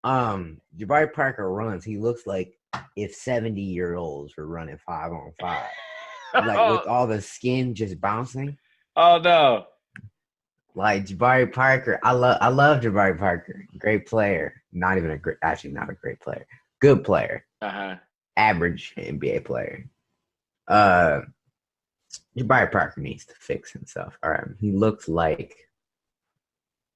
Jabari Parker runs. He looks like if 70-year-olds were running 5-on-5, like with all the skin just bouncing. Oh no. Like Jabari Parker, I love Jabari Parker. Great player. Not a great player. Good player. Average NBA player. Jabari Parker needs to fix himself. All right. He looks like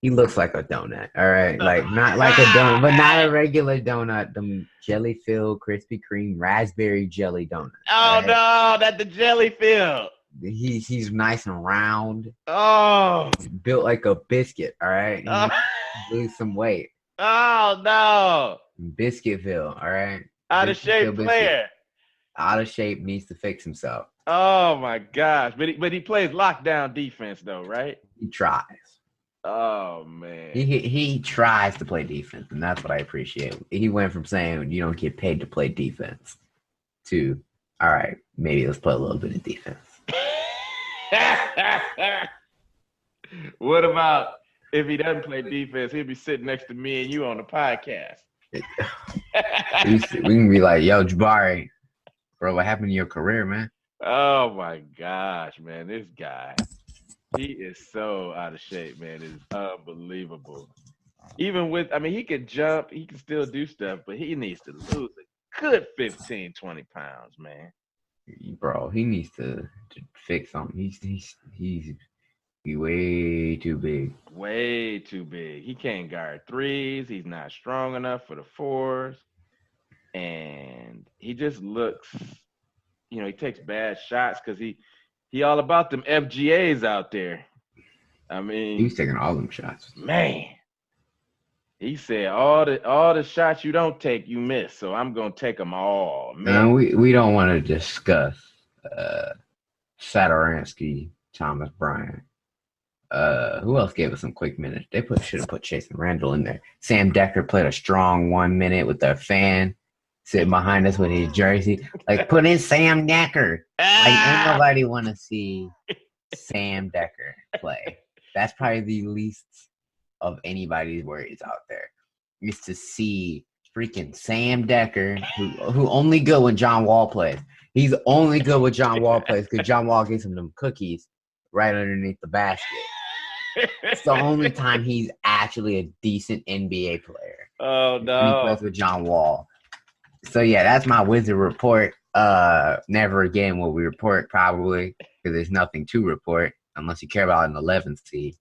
a donut. All right. Like not like a donut, but not a regular donut. The jelly filled Krispy Kreme raspberry jelly donut. Oh right? No, that's the jelly filled. He's nice and round. Oh, he's built like a biscuit. All right, lose some weight. Oh no, Biscuitville. All right, out of shape player. Out of shape, needs to fix himself. Oh my gosh, but he plays lockdown defense though, right? He tries. Oh man, he tries to play defense, and that's what I appreciate. He went from saying you don't get paid to play defense to all right, maybe let's play a little bit of defense. What about if he doesn't play defense? He'll be sitting next to me and you on the podcast. We can be like, "Yo, Jabari, bro, what happened to your career, man?" Oh my gosh, man, this guy, he is so out of shape, man. It's unbelievable. Even with, I mean, he can jump, he can still do stuff, but he needs to lose a good 15, 20 pounds, man. Bro, he needs to fix something. He's way too big. Way too big. He can't guard threes. He's not strong enough for the fours. And he just looks, he takes bad shots because he all about them FGAs out there. I mean, he's taking all them shots. Man. He said, all the shots you don't take, you miss. So I'm going to take them all. Man. We don't want to discuss Satoransky, Thomas Bryant. Who else gave us some quick minutes? They should have put Jason Randall in there. Sam Decker played a strong 1 minute with their fan sitting behind us with his jersey. Like, put in Sam Decker. Like, ain't nobody want to see Sam Decker play. That's probably the least of anybody's worries out there is to see freaking Sam Decker, who only good when John Wall plays. He's only good when John Wall plays because John Wall gives him them cookies right underneath the basket. It's the only time he's actually a decent NBA player. Oh no! He plays with John Wall. So yeah, that's my Wizard report. Never again will we report probably because there's nothing to report unless you care about an 11th seed.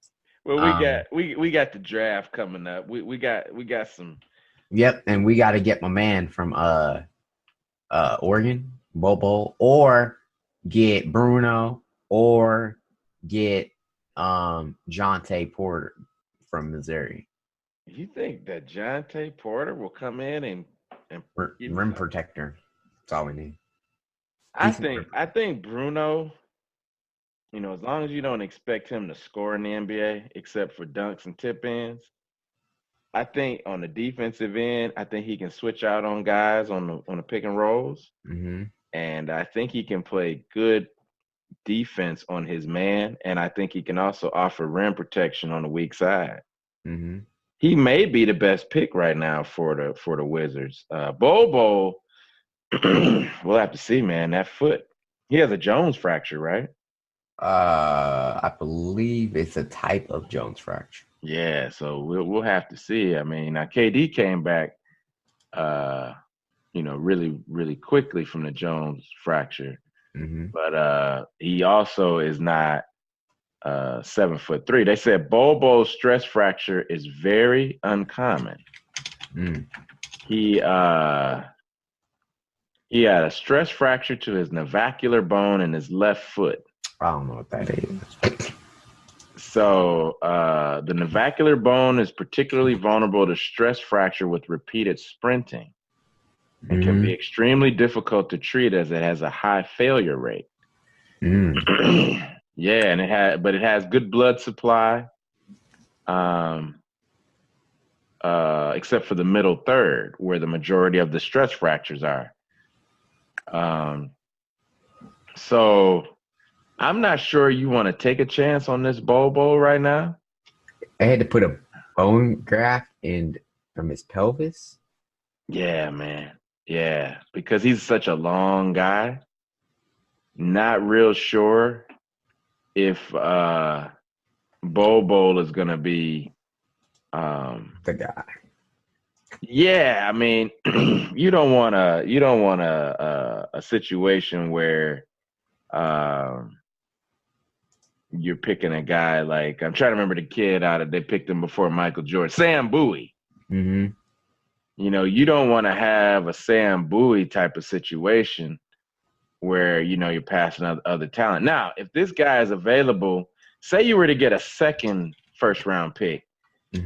Well, we got the draft coming up. We got some. Yep, and we got to get my man from Oregon, Bobo, or get Bruno, or get Jonte Porter from Missouri. You think that Jonte Porter will come in and rim protector? That's all we need. I think Bruno as long as you don't expect him to score in the NBA, except for dunks and tip ins, I think on the defensive end, I think he can switch out on guys on the pick and rolls, Mm-hmm. and I think he can play good defense on his man, and I think he can also offer rim protection on the weak side. Mm-hmm. He may be the best pick right now for the Wizards. Bobo, we'll have to see, man. That foot, he has a Jones fracture, right? I believe it's a type of Jones fracture. Yeah, so we'll have to see. I mean, now KD came back, really really quickly from the Jones fracture, Mm-hmm. but he also is not 7'3". They said Bobo's stress fracture is very uncommon. Mm. He had a stress fracture to his navicular bone in his left foot. I don't know what that is. So the navicular bone is particularly vulnerable to stress fracture with repeated sprinting and can be extremely difficult to treat as it has a high failure rate. Mm. Yeah, and it has good blood supply, except for the middle third, where the majority of the stress fractures are. So I'm not sure you want to take a chance on this Bobo right now. I had to put a bone graft in from his pelvis. Yeah, man. Yeah, because he's such a long guy. Not real sure if Bobo is gonna be. The guy. Yeah, I mean, you don't want a situation where you're picking a guy like, I'm trying to remember the kid they picked him before Michael Jordan, Sam Bowie. Mm-hmm. You don't want to have a Sam Bowie type of situation where you're passing other talent. Now, if this guy is available, say you were to get a second first round pick,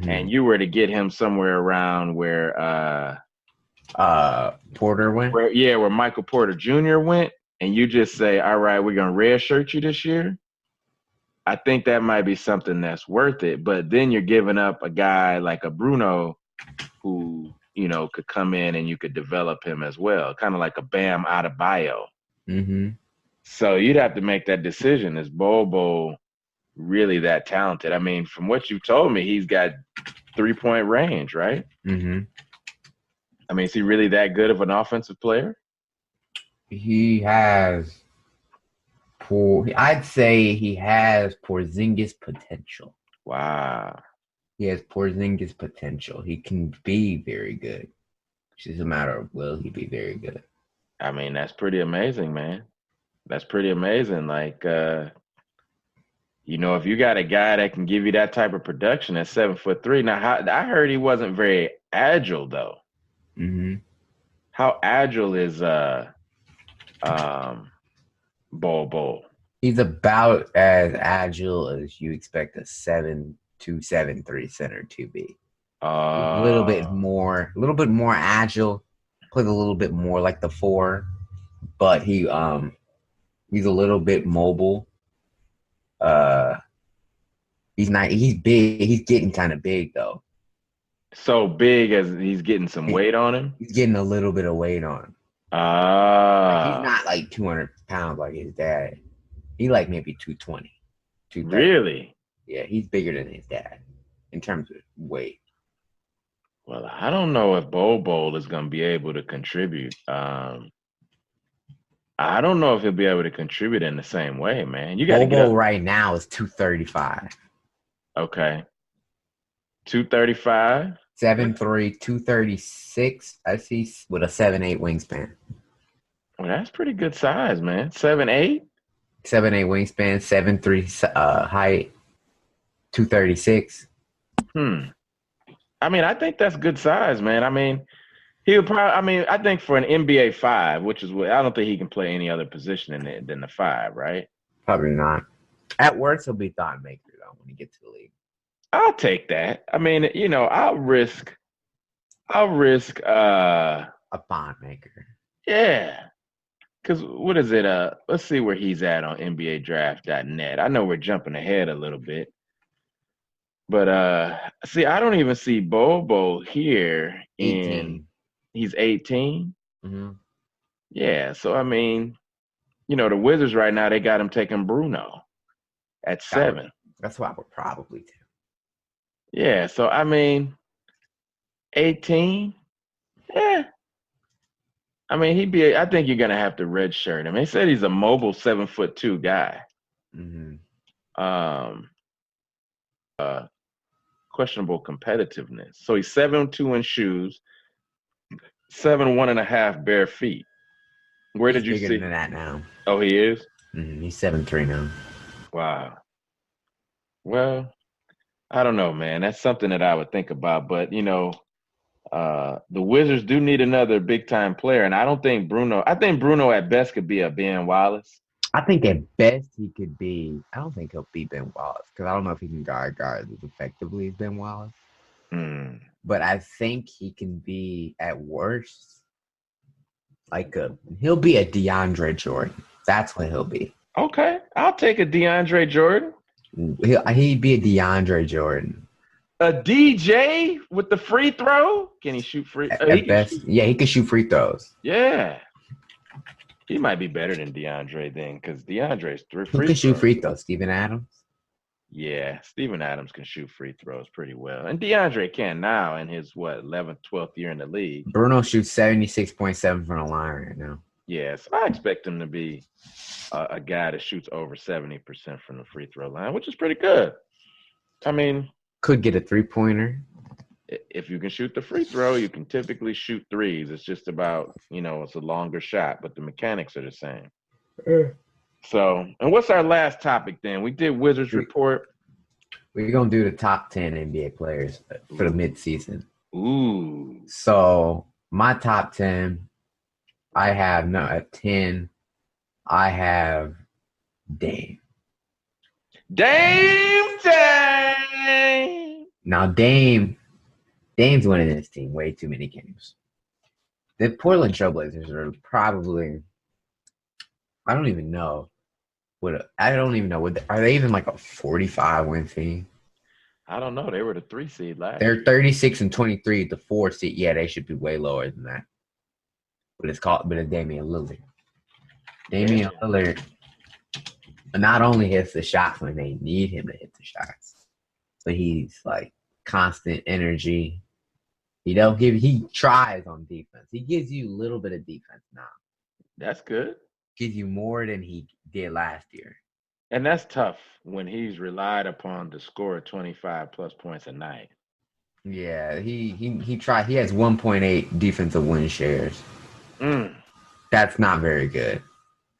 and you were to get him somewhere around where Porter went. Where Michael Porter Jr. went, and you just say, all right, we're gonna redshirt you this year. I think that might be something that's worth it. But then you're giving up a guy like a Bruno who, could come in and you could develop him as well. Kind of like a Bam Adebayo. Mm-hmm. So you'd have to make that decision. Is Bobo really that talented? I mean, from what you told me, he's got 3-point range, right? Mm-hmm. I mean, is he really that good of an offensive player? He has I'd say he has Porzingis potential. Wow. He has Porzingis potential. He can be very good. It's just a matter of will he be very good. I mean, that's pretty amazing, man. That's pretty amazing. Like, if you got a guy that can give you that type of production at 7'3". Now, I heard he wasn't very agile though. Mm-hmm. How agile is Bobo? He's about as agile as you expect a 7'2", 7'3" center to be. A little bit more agile. Plays a little bit more like the 4, but he's a little bit mobile. He's big. He's getting kind of big though. So big as he's getting some weight on him? He's getting a little bit of weight on him. He's not like 200 pounds like his dad. He like maybe 220. 230. Really? Yeah, he's bigger than his dad in terms of weight. Well, I don't know if Bobo is going to be able to contribute. I don't know if he'll be able to contribute in the same way, man. You got to Bobo right now is 235. Okay. 235? 7'3", 236, I see, with a 7'8" wingspan. Well, that's pretty good size, man. 7'8"? 7'8" wingspan, 7'3" height, 236. I mean, I think that's good size, man. I mean, he'll probably. I mean, I think for an NBA 5, which is what I don't think he can play any other position than the 5, right? Probably not. At worst, he'll be thought maker though when he gets to the league. I'll take that. I mean, I'll risk a bond maker. Yeah. Because what is it? Let's see where he's at on NBADraft.net. I know we're jumping ahead a little bit, but see, I don't even see Bobo here. 18. He's 18. Mm-hmm. Yeah, so I mean, the Wizards right now they got him taking Bruno at 7. That's what I would probably do. Yeah, so I mean, 18. Yeah. I mean, I think you're gonna have to redshirt him. He said he's a mobile 7'2" guy. Mm-hmm. Questionable competitiveness. So he's 7'2" in shoes, 7'1.5" bare feet. Where He's did you bigger see than that now? Oh, he is? Mm-hmm. He's 7'3" now. Wow. Well, I don't know, man. That's something that I would think about. But the Wizards do need another big time player, and I think Bruno at best could be a Ben Wallace. I think at best he could be. I don't think he'll be Ben Wallace because I don't know if he can guard as effectively as Ben Wallace. But I think he can be at worst he'll be a DeAndre Jordan. That's what he'll be. Okay, I'll take a DeAndre Jordan. He'd be a DeAndre Jordan. A DJ with the free throw? Can he shoot free? At best, yeah, he can shoot free throws. Yeah. He might be better than DeAndre then, because DeAndre's free throws. Who can shoot free throws? Steven Adams? Yeah, Steven Adams can shoot free throws pretty well. And DeAndre can now in his, 11th, 12th year in the league. Bruno shoots 76.7 from the line right now. Yeah, so I expect him to be a guy that shoots over 70% from the free throw line, which is pretty good. I mean, could get a three-pointer. If you can shoot the free throw, you can typically shoot threes. It's just about, it's a longer shot, but the mechanics are the same. So, and what's our last topic then? We did Wizards report. We're going to do the top 10 NBA players for the midseason. Ooh. So, my top 10, at 10, I have Dame. Dame! Now, Dame's winning this team way too many games. The Portland Trailblazers are probably, I don't even know. Are they even like a 45-win team? I don't know. They were the 3 seed last They're year. 36-23 at the 4 seed. Yeah, they should be way lower than that. But it's Damian Lillard. Damian Lillard not only hits the shots when they need him to hit the shots, but he's like constant energy. He tries on defense. He gives you a little bit of defense now. That's good. Gives you more than he did last year. And that's tough when he's relied upon to score 25 plus points a night. Yeah, he tried. He has 1.8 defensive win shares. That's not very good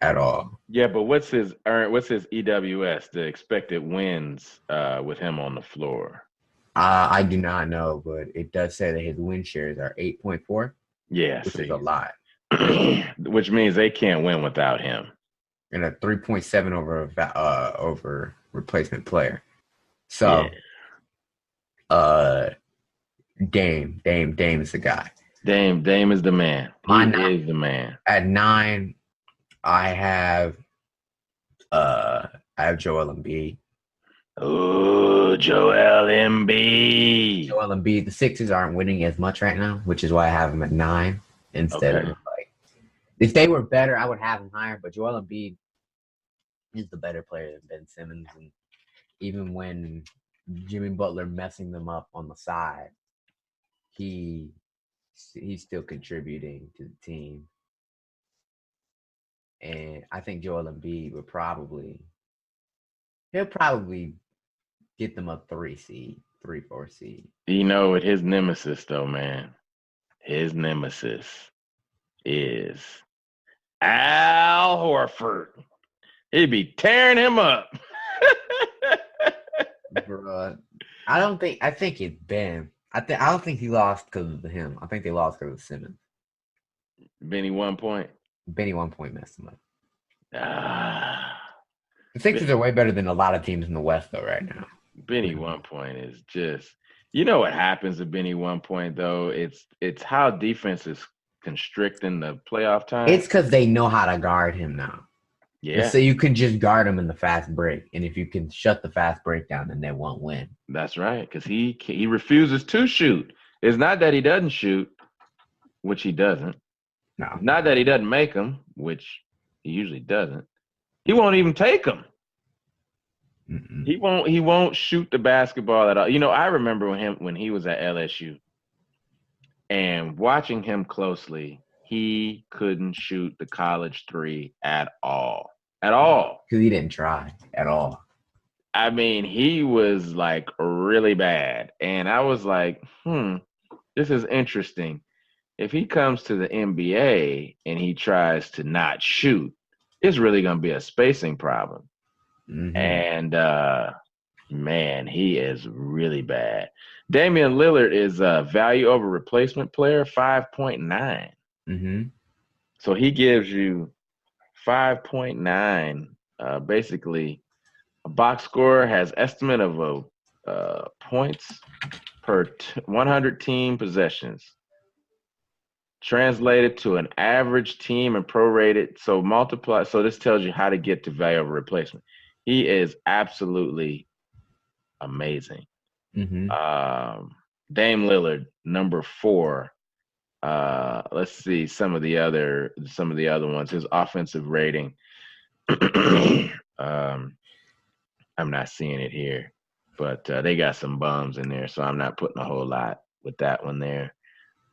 at all. Yeah, but what's his EWS, the expected wins with him on the floor? I do not know, but it does say that his win shares are 8.4. Yes, which is a lot. Which means they can't win without him. And a 3.7 over replacement player. So, Dame is the guy. Dame is the man. He is the man. At 9, I have Joel Embiid. Oh, Joel Embiid. Joel Embiid. The Sixers aren't winning as much right now, which is why I have him at 9 instead of if they were better, I would have him higher. But Joel Embiid is the better player than Ben Simmons, and even when Jimmy Butler messing them up on the side, he's still contributing to the team. And I think Joel Embiid would probably get them a 3 seed, 3-4 seed. With his nemesis though, man. His nemesis is Al Horford. He'd be tearing him up. Bruh, I think it's Ben. I don't think he lost because of him. I think they lost because of Simmons. Benny 1 point. Benny 1 point messed him up. The Sixers are way better than a lot of teams in the West though right now. Benny 1 point is just, what happens to Benny 1 point though? It's how defenses constricting the playoff time. It's because they know how to guard him now. Yeah. So you can just guard him in the fast break. And if you can shut the fast break down, then they won't win. That's right, because he refuses to shoot. It's not that he doesn't shoot, which he doesn't. No. Not that he doesn't make them, which he usually doesn't. He won't even take them. Mm-mm. He won't shoot the basketball at all. You know, I remember when he was at LSU and watching him closely, he couldn't shoot the college three at all. At all. Because he didn't try at all. I mean, he was like really bad. And I was like, this is interesting. If he comes to the NBA and he tries to not shoot, it's really going to be a spacing problem. Mm-hmm. And, man, he is really bad. Damian Lillard is a value over replacement player, 5.9. Mm-hmm. So he gives you 5.9. Basically, a box score has estimate of points per 100 team possessions. Translated to an average team and prorated. So multiply. So this tells you how to get to value over replacement. He is absolutely amazing. Mm-hmm. Dame Lillard, number 4. Let's see some of the other ones. His offensive rating. I'm not seeing it here, but they got some bums in there, so I'm not putting a whole lot with that one there.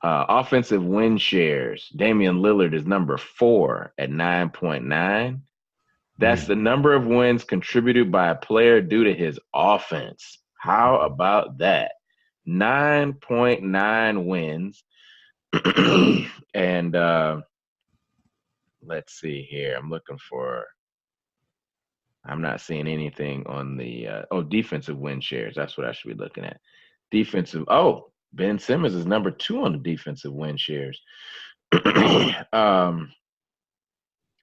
Offensive win shares. Damian Lillard is number 4 at 9.9. That's the number of wins contributed by a player due to his offense. How about that? 9.9 wins. And let's see here. I'm not seeing anything on the defensive win shares. That's what I should be looking at. Ben Simmons is number 2 on the defensive win shares.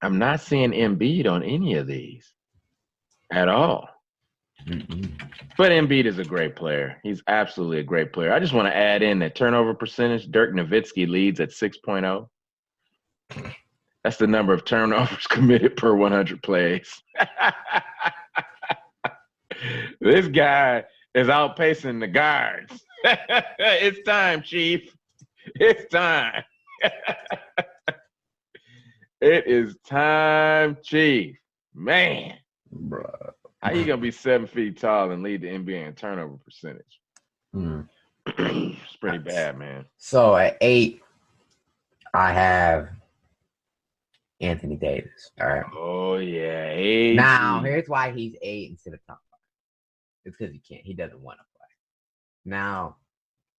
I'm not seeing Embiid on any of these at all. Mm-mm. But Embiid is a great player. He's absolutely a great player. I just want to add in that turnover percentage. Dirk Nowitzki leads at 6.0. That's the number of turnovers committed per 100 plays. This guy is outpacing the guards. It's time, Chief. It's time. It is time, Chief. Man. Bruh. How you going to be 7 feet tall and lead the NBA in turnover percentage? It's pretty bad, man. So at 8, I have Anthony Davis. All right. Oh, yeah. 8. Now, here's why he's 8 instead of top 5. It's because he can't. He doesn't want to play. Now,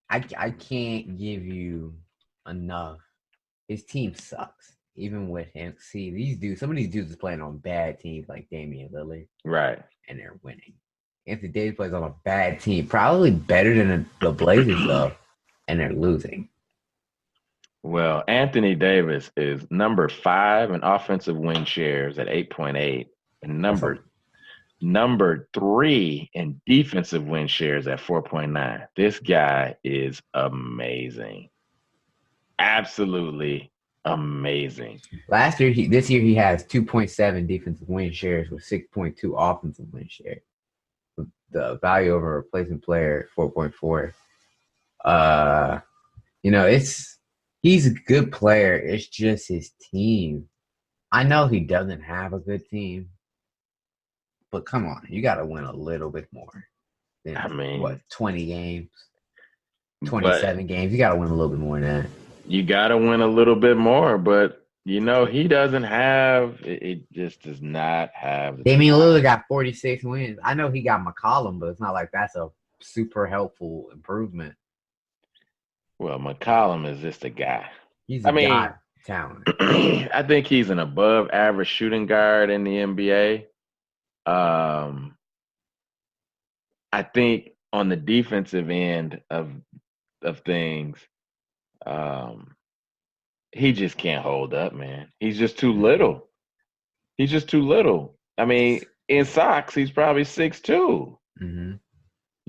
I can't give you enough. His team sucks, even with him. See, some of these dudes are playing on bad teams like Damian Lillard. Right. And they're winning. Anthony Davis plays on a bad team, probably better than the Blazers, though, and they're losing. Well, Anthony Davis is number 5 in offensive win shares at 8.8, and number 3 in defensive win shares at 4.9. This guy is amazing. Absolutely amazing. This year he has 2.7 defensive win shares with 6.2 offensive win shares. The value over replacement player 4.4. He's a good player. It's just his team. I know he doesn't have a good team, but come on, you got to win a little bit more. 20 games, 27 games. You got to win a little bit more than that. You got to win a little bit more, but he doesn't have. It just does not have. Damian Lillard got 46 wins. I know he got McCollum, but it's not like that's a super helpful improvement. Well, McCollum is just a guy. He's god talent. I think he's an above average shooting guard in the NBA. I think on the defensive end of things, he just can't hold up, man. He's just too little. I mean, in socks, he's probably 6'2". Mm-hmm.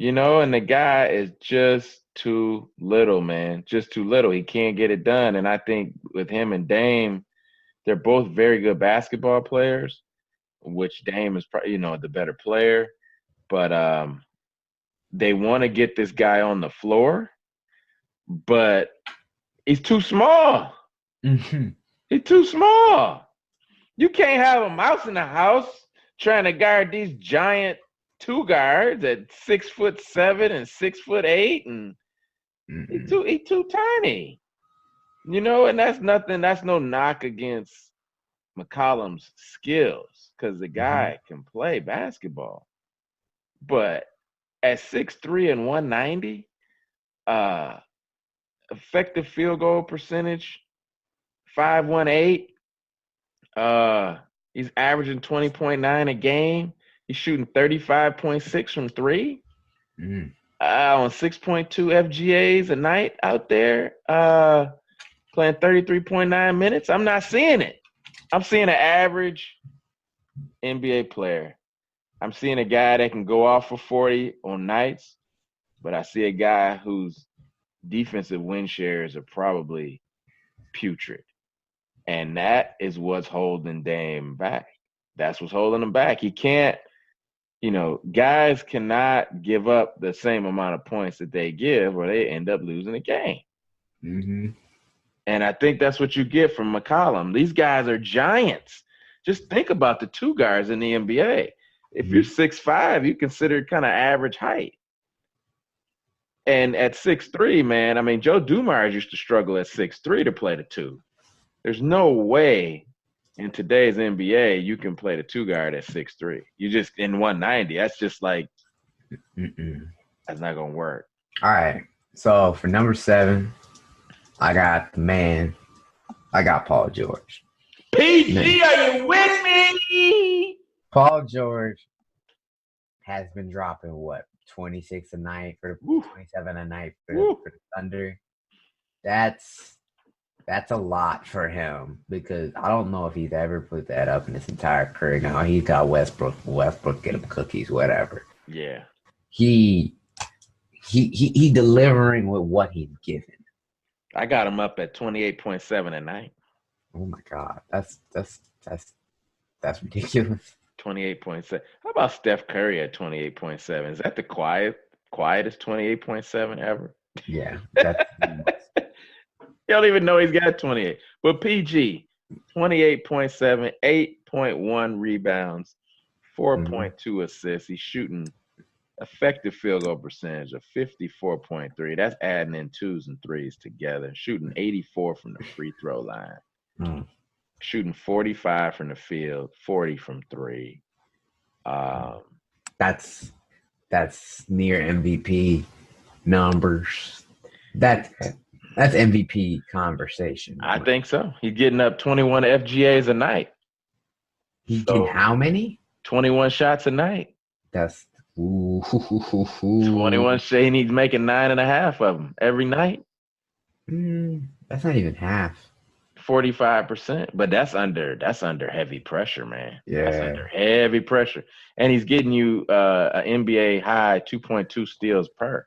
And the guy is just too little, man. Just too little. He can't get it done. And I think with him and Dame, they're both very good basketball players, which Dame is probably, the better player. But they want to get this guy on the floor, but he's too small. Mm-hmm. He's too small. You can't have a mouse in the house trying to guard these giant two guards at 6'7" and 6'8", and he's too tiny. And that's nothing. That's no knock against McCollum's skills, because the guy can play basketball. But at 6'3" and 190, effective field goal percentage, 518. He's averaging 20.9 a game. He's shooting 35.6 from three. On 6.2 FGAs a night out there, playing 33.9 minutes. I'm not seeing it. I'm seeing an average NBA player. I'm seeing a guy that can go off for 40 on nights, but I see a guy whose defensive win shares are probably putrid. And that is what's holding Dame back. That's what's holding him back. He can't, guys cannot give up the same amount of points that they give, or they end up losing the game. Mm-hmm. And I think that's what you get from McCollum. These guys are giants. Just think about the two guards in the NBA. If you're 6'5", you consider kind of average height. And at 6'3", man, I mean, Joe Dumars used to struggle at 6'3" to play the two. There's no way in today's NBA you can play the two guard at 6'3". You just in 190. That's just like that's not gonna work. All right. So for number 7, I got the man. I got Paul George. PG, are you with me? Paul George has been dropping 26 a night for 27 a night for the Thunder. That's a lot for him, because I don't know if he's ever put that up in his entire career. Now he's got Westbrook get him cookies, whatever. Yeah. He delivering with what he's given. I got him up at 28.7 a night. Oh my God. That's ridiculous. 28.7. How about Steph Curry at 28.7? Is that the quietest 28.7 ever? Yeah. You don't even know he's got 28. But PG, 28.7, 8.1 rebounds, 4.2 assists. He's shooting effective field goal percentage of 54.3. That's adding in twos and threes together. Shooting 84 from the free throw line. Shooting 45 from the field, 40 from three. That's near MVP numbers. That's MVP conversation. I think so. He's getting up 21 FGAs a night. He getting how many? 21 shots a night. That's 21 shots. And he's making 9.5 of them every night. That's not even half. 45%, but that's under heavy pressure, man. Yeah, that's under heavy pressure, and he's getting you an NBA high 2.2 steals per.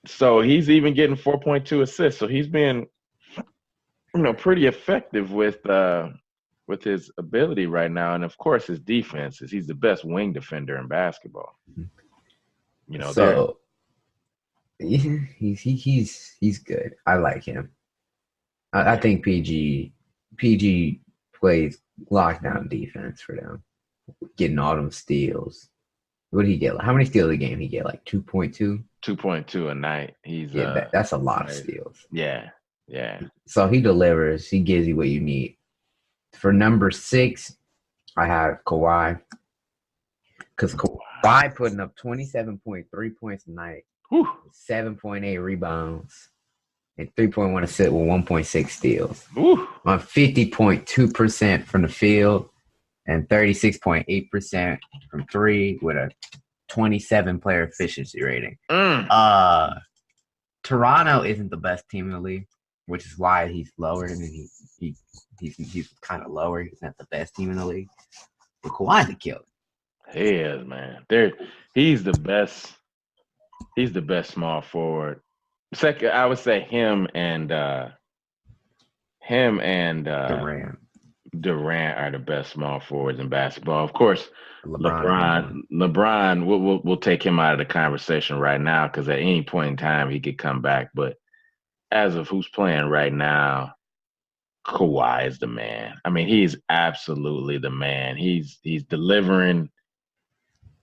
So he's even getting 4.2 assists. So he's been, pretty effective with his ability right now, and of course his defense is. He's the best wing defender in basketball. So he's good. I like him. I think PG plays lockdown defense for them, getting all them steals. What did he get? How many steals a game? He get like 2.2? 2.2 a night. He's that's a lot of steals. Yeah. So he delivers. He gives you what you need. For number 6, I have Kawhi, because Kawhi putting up 27.3 points a night, 7.8 rebounds. And 3.1 assists with 1.6 steals. On 50.2% from the field and 36.8% from three with a 27 player efficiency rating. Toronto isn't the best team in the league, which is why he's lower. I mean, he's kind of lower. He's not the best team in the league. But Kawhi's a killer. He is, man. He's the best. He's the best small forward. Second, I would say him and Durant. Durant are the best small forwards in basketball. Of course, LeBron. LeBron, we'll take him out of the conversation right now because at any point in time he could come back. But as of who's playing right now, Kawhi is the man. I mean, he's absolutely the man. He's delivering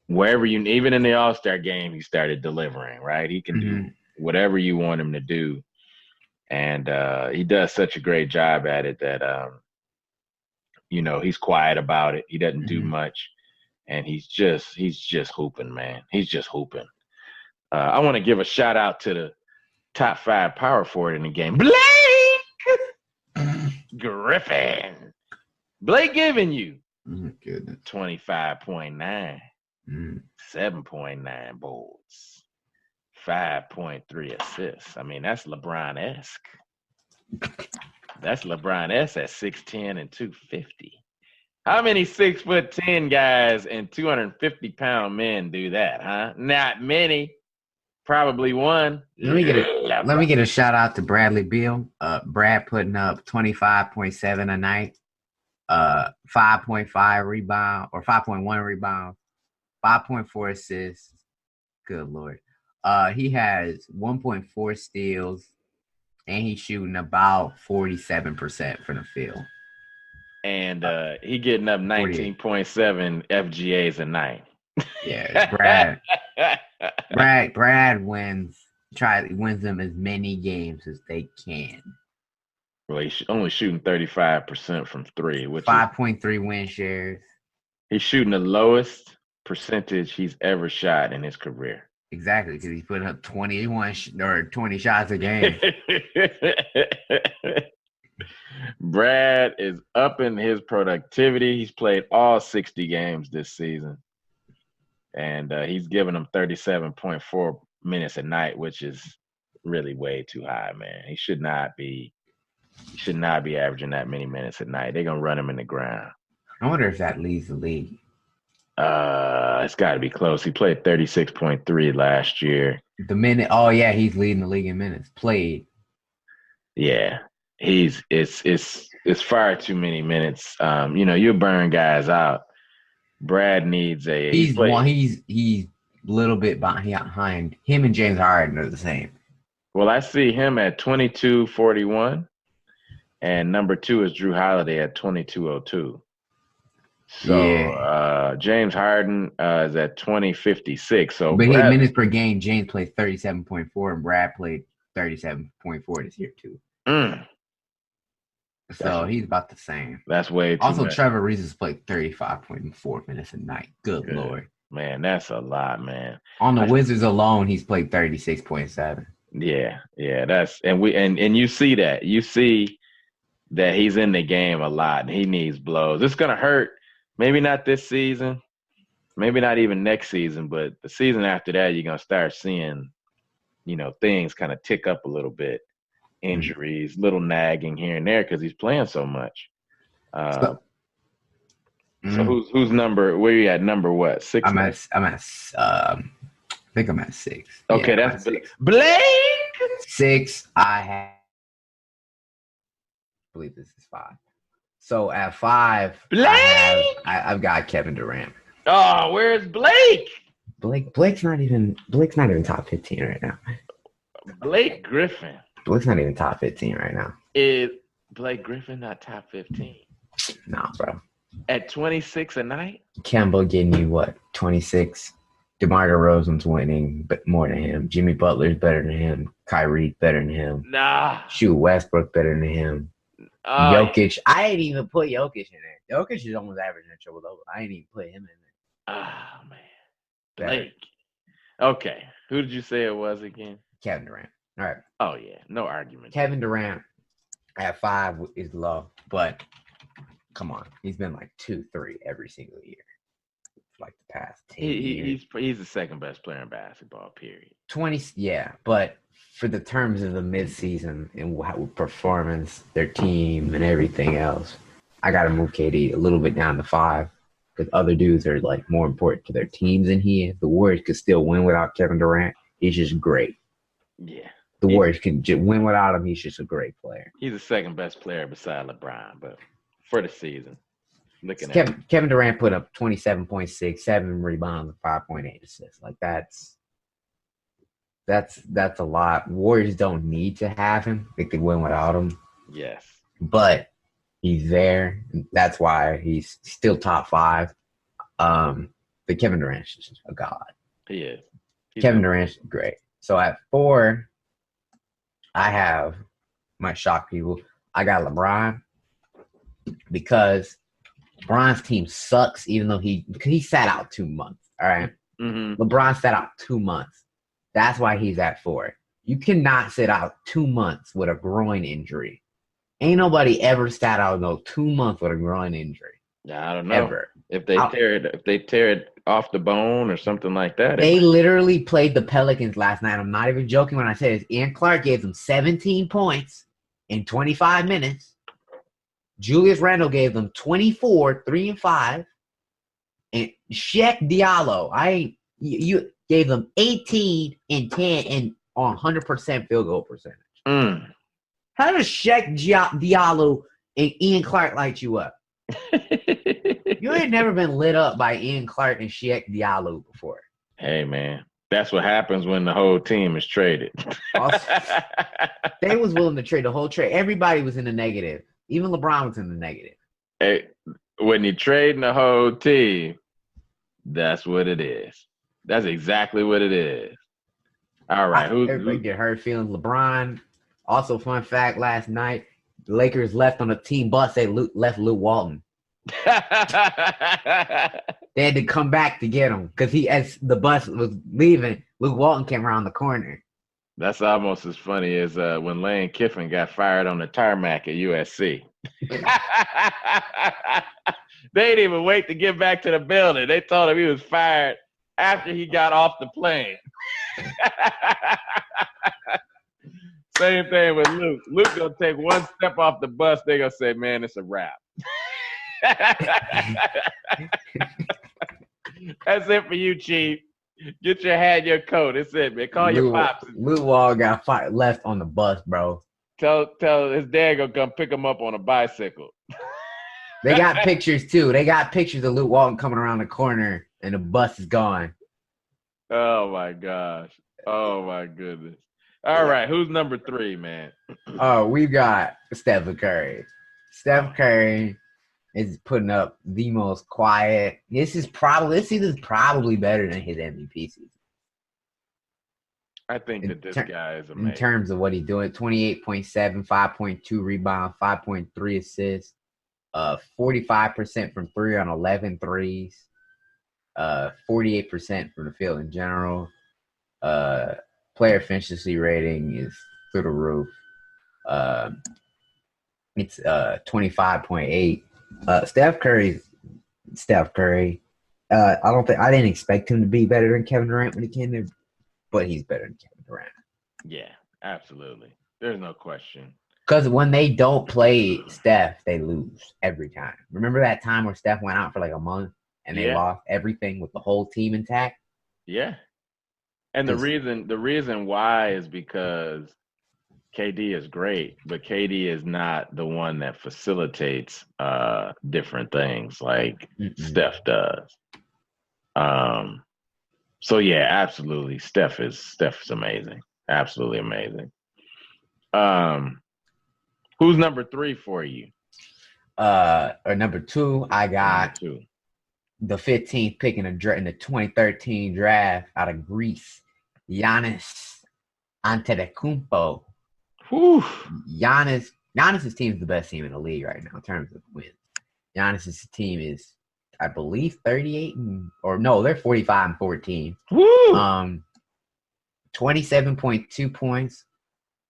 wherever even in the All-Star game, he started delivering, right? He can do whatever you want him to do. And he does such a great job at it that, he's quiet about it. He doesn't do much. And he's just hooping, man. He's just hooping. I want to give a shout out to the top 5 power forward in the game, Blake Griffin. Blake giving you 25.9, 7.9 boards, 5.3 assists. I mean, that's LeBron-esque. That's LeBron-esque at 6'10" and 250. How many 6'10" guys and 250-pound men do that, huh? Not many. Probably one. Let me get a shout out to Bradley Beal. Brad putting up 25.7 a night, 5.5 rebound or 5.1 rebound, 5.4 assists. Good Lord. He has 1.4 steals, and he's shooting about 47% from the field. And he getting up 19.7 FGAs a night. Yeah, Brad. Brad wins them as many games as they can. Well, he's only shooting 35% from 3, which 5.3 win shares. He's shooting the lowest percentage he's ever shot in his career. Exactly, because he's putting up 21 or 20 shots a game. Brad is upping his productivity. He's played all 60 games this season. And he's giving them 37.4 minutes a night, which is really way too high, man. He should not be averaging that many minutes a night. They're gonna run him in the ground. I wonder if that leads the league. It's got to be close. He played 36.3 last year. He's leading the league in minutes played. Yeah, it's far too many minutes. You burn guys out. Brad needs a. He's a little bit behind. Him and James Harden are the same. Well, I see him at 22.41, and number 2 is Drew Holiday at 22.02. So James Harden is at 20.56. So, but Brad, minutes per game, James played 37.4, and Brad played 37.4 this year too. So he's about the same. That's way too Also, much. Trevor Reeves played 35.4 minutes a night. Good Lord. Man, that's a lot, man. On the Wizards alone, he's played 36.7. Yeah. That's and you see that. You see that he's in the game a lot and he needs blows. It's gonna hurt. Maybe not this season, maybe not even next season, but the season after that, you're gonna start seeing, things kind of tick up a little bit. Injuries, little nagging here and there because he's playing so much. So who's number? Where you at? Number what? 6? I think I'm at 6. Okay, that's 6. Blake 6. I believe this is 5. So at 5, Blake, I've got Kevin Durant. Oh, where's Blake? Blake's not even top 15 right now. Blake Griffin. Blake's not even top 15 right now. Is Blake Griffin not top 15? Nah, bro. At 26 a night? Kemba getting you what? 26. DeMar DeRozan's winning, but more than him. Jimmy Butler's better than him. Kyrie better than him. Nah. Westbrook better than him. Jokic. I ain't even put Jokic in there. Jokic is almost averaging a triple-double. I ain't even put him in there. Oh, man. Blake. Okay. Who did you say it was again? Kevin Durant. All right. Oh, yeah. No argument. Kevin Durant at 5 is low, but come on. He's been like 2-3 every single year. Like the past 10 years. He's the second best player in basketball, period. 20, yeah, but for the terms of the midseason and performance, their team and everything else, I got to move KD a little bit down to 5 because other dudes are like more important to their teams than he is. The Warriors could still win without Kevin Durant. He's just great. Yeah. The Warriors can just win without him. He's just a great player. He's the second best player beside LeBron, but for the season, looking at Kevin Durant put up 27.6, 7 rebounds, and 5.8 assists. Like that's a lot. Warriors don't need to have him. They could win without him. Yes. But he's there. That's why he's still top 5. But Kevin Durant's just a god. He is. Kevin Durant's great. So at 4, I have my shock people. I got LeBron because LeBron's team sucks, even though he sat out 2 months. All right. Mm-hmm. LeBron sat out 2 months. That's why he's at 4. You cannot sit out 2 months with a groin injury. Ain't nobody ever sat out 2 months with a groin injury. Yeah, I don't know. Ever. If they tear it off the bone or something like that. They literally played the Pelicans last night. I'm not even joking when I say this. Ian Clark gave them 17 points in 25 minutes. Julius Randle gave them 24, 3 and 5. And Sheik Diallo, you gave them 18 and 10 and on 100% field goal percentage. Mm. How does Sheik Diallo and Ian Clark light you up? You ain't never been lit up by Ian Clark and Sheik Diallo before. Hey, man. That's what happens when the whole team is traded. Also, they was willing to trade the whole trade. Everybody was in the negative. Even LeBron was in the negative. Hey, when you're trading the whole team, that's what it is. That's exactly what it is. All right. Everybody get hurt feelings. LeBron. Also, fun fact, last night, the Lakers left on a team bus. They left Luke Walton. They had to come back to get him because as the bus was leaving, Luke Walton came around the corner. That's almost as funny as when Lane Kiffin got fired on the tarmac at USC. They didn't even wait to get back to the building. They told him he was fired after he got off the plane. Same thing with Luke. Luke gonna take one step off the bus. They gonna say, "Man, it's a wrap." That's it for you, Chief. Get your hat, your coat. It's it, man. Call your pops. Luke Walton got fired, left on the bus, bro. Tell his dad gonna come pick him up on a bicycle. They got pictures too. They got pictures of Luke Walton coming around the corner, and the bus is gone. Oh my gosh. Oh my goodness. All right, who's number 3, man? Oh, we've got Steph Curry. Steph Curry is putting up the most quiet. This season's probably better than his MVP season. I think that this guy is amazing. In terms of what he's doing, 28.7, 5.2 rebounds, 5.3 assists, 45% from 3 on 11 threes, 48% from the field in general. Player efficiency rating is through the roof. It's 25.8. Steph Curry. I didn't expect him to be better than Kevin Durant when he came there, but he's better than Kevin Durant. Yeah, absolutely. There's no question. Because when they don't play Steph, they lose every time. Remember that time where Steph went out for like a month and they lost everything with the whole team intact? Yeah. And the reason why is because KD is great, but KD is not the one that facilitates different things like Steph does. So yeah, absolutely. Steph's amazing. Absolutely amazing. Who's number 3 for you? Or number 2, I got the 15th pick in the 2013 draft out of Greece, Giannis Antetokounmpo. Whew. Giannis's team is the best team in the league right now in terms of wins. Giannis's team is, I believe, 38 they're 45 and 14. Woo! 27.2 points,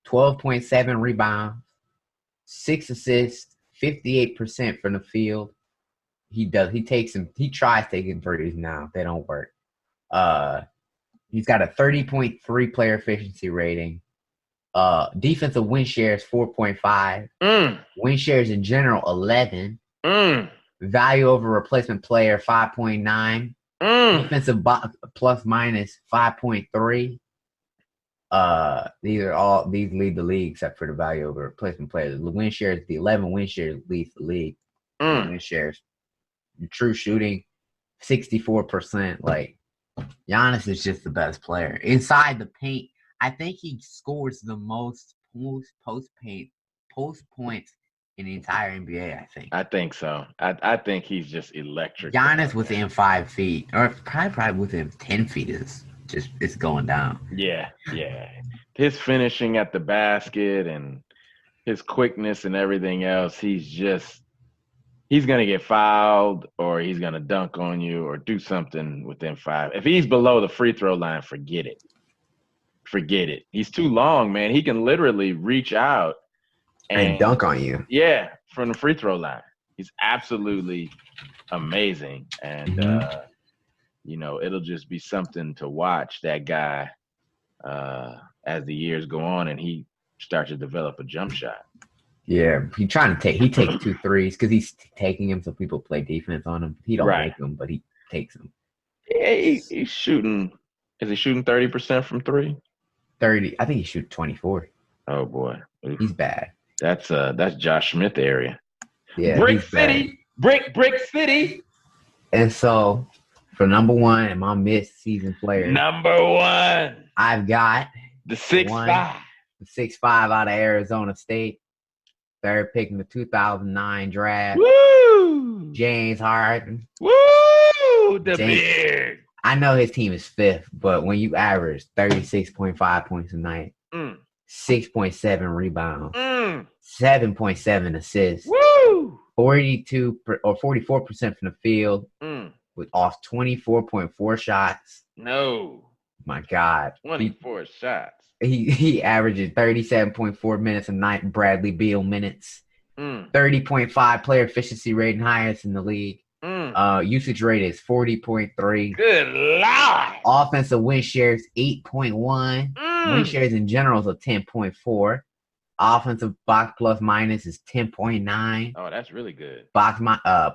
12.7 rebounds, 6 assists, 58% from the field. He tries taking threes now. They don't work. He's got a 30.3 player efficiency rating. Defensive win shares 4.5. Win shares in general 11. Value over replacement player 5.9. Defensive plus minus 5.3. These lead the league except for the value over replacement players. The win shares, the 11 win shares leads the league. Win shares, true shooting, 64%. Like Giannis is just the best player inside the paint. I think he scores the most post points in the entire NBA. I think so. I think he's just electric. Giannis within 5 feet, or probably within 10 feet, it's going down. Yeah. His finishing at the basket and his quickness and everything else, he's gonna get fouled or he's gonna dunk on you or do something within 5. If he's below the free throw line, forget it. He's too long, man. He can literally reach out and dunk on you. Yeah, from the free throw line. He's absolutely amazing. And it'll just be something to watch that guy as the years go on and he starts to develop a jump shot. Yeah, he takes 2 threes because he's taking them so people play defense on him. He don't make them, but he takes them. Yeah, he's shooting. Is he shooting 30% from 3? 30. I think he shoots 24. Oh boy, he's bad. That's Josh Smith area. Yeah, Brick City, Brick City. And so for number 1 and my mid-season player, number 1, I've got the 6'5", the 6'5" out of Arizona State. Third pick in the 2009 draft. Woo! James Harden. Woo! The beard. I know his team is 5th, but when you average 36.5 points a night, 6.7 rebounds, 7.7 assists, woo! 42 or 44% from the field, with off 24.4 shots. No. My God. 24 shots. He averages 37.4 minutes a night, Bradley Beal minutes. 30.5 player efficiency rating, highest in the league. Usage rate is 40.3. Good Lord. Offensive win shares 8.1. Win shares in general is a 10.4. Offensive box plus minus is 10.9. Oh, that's really good. Box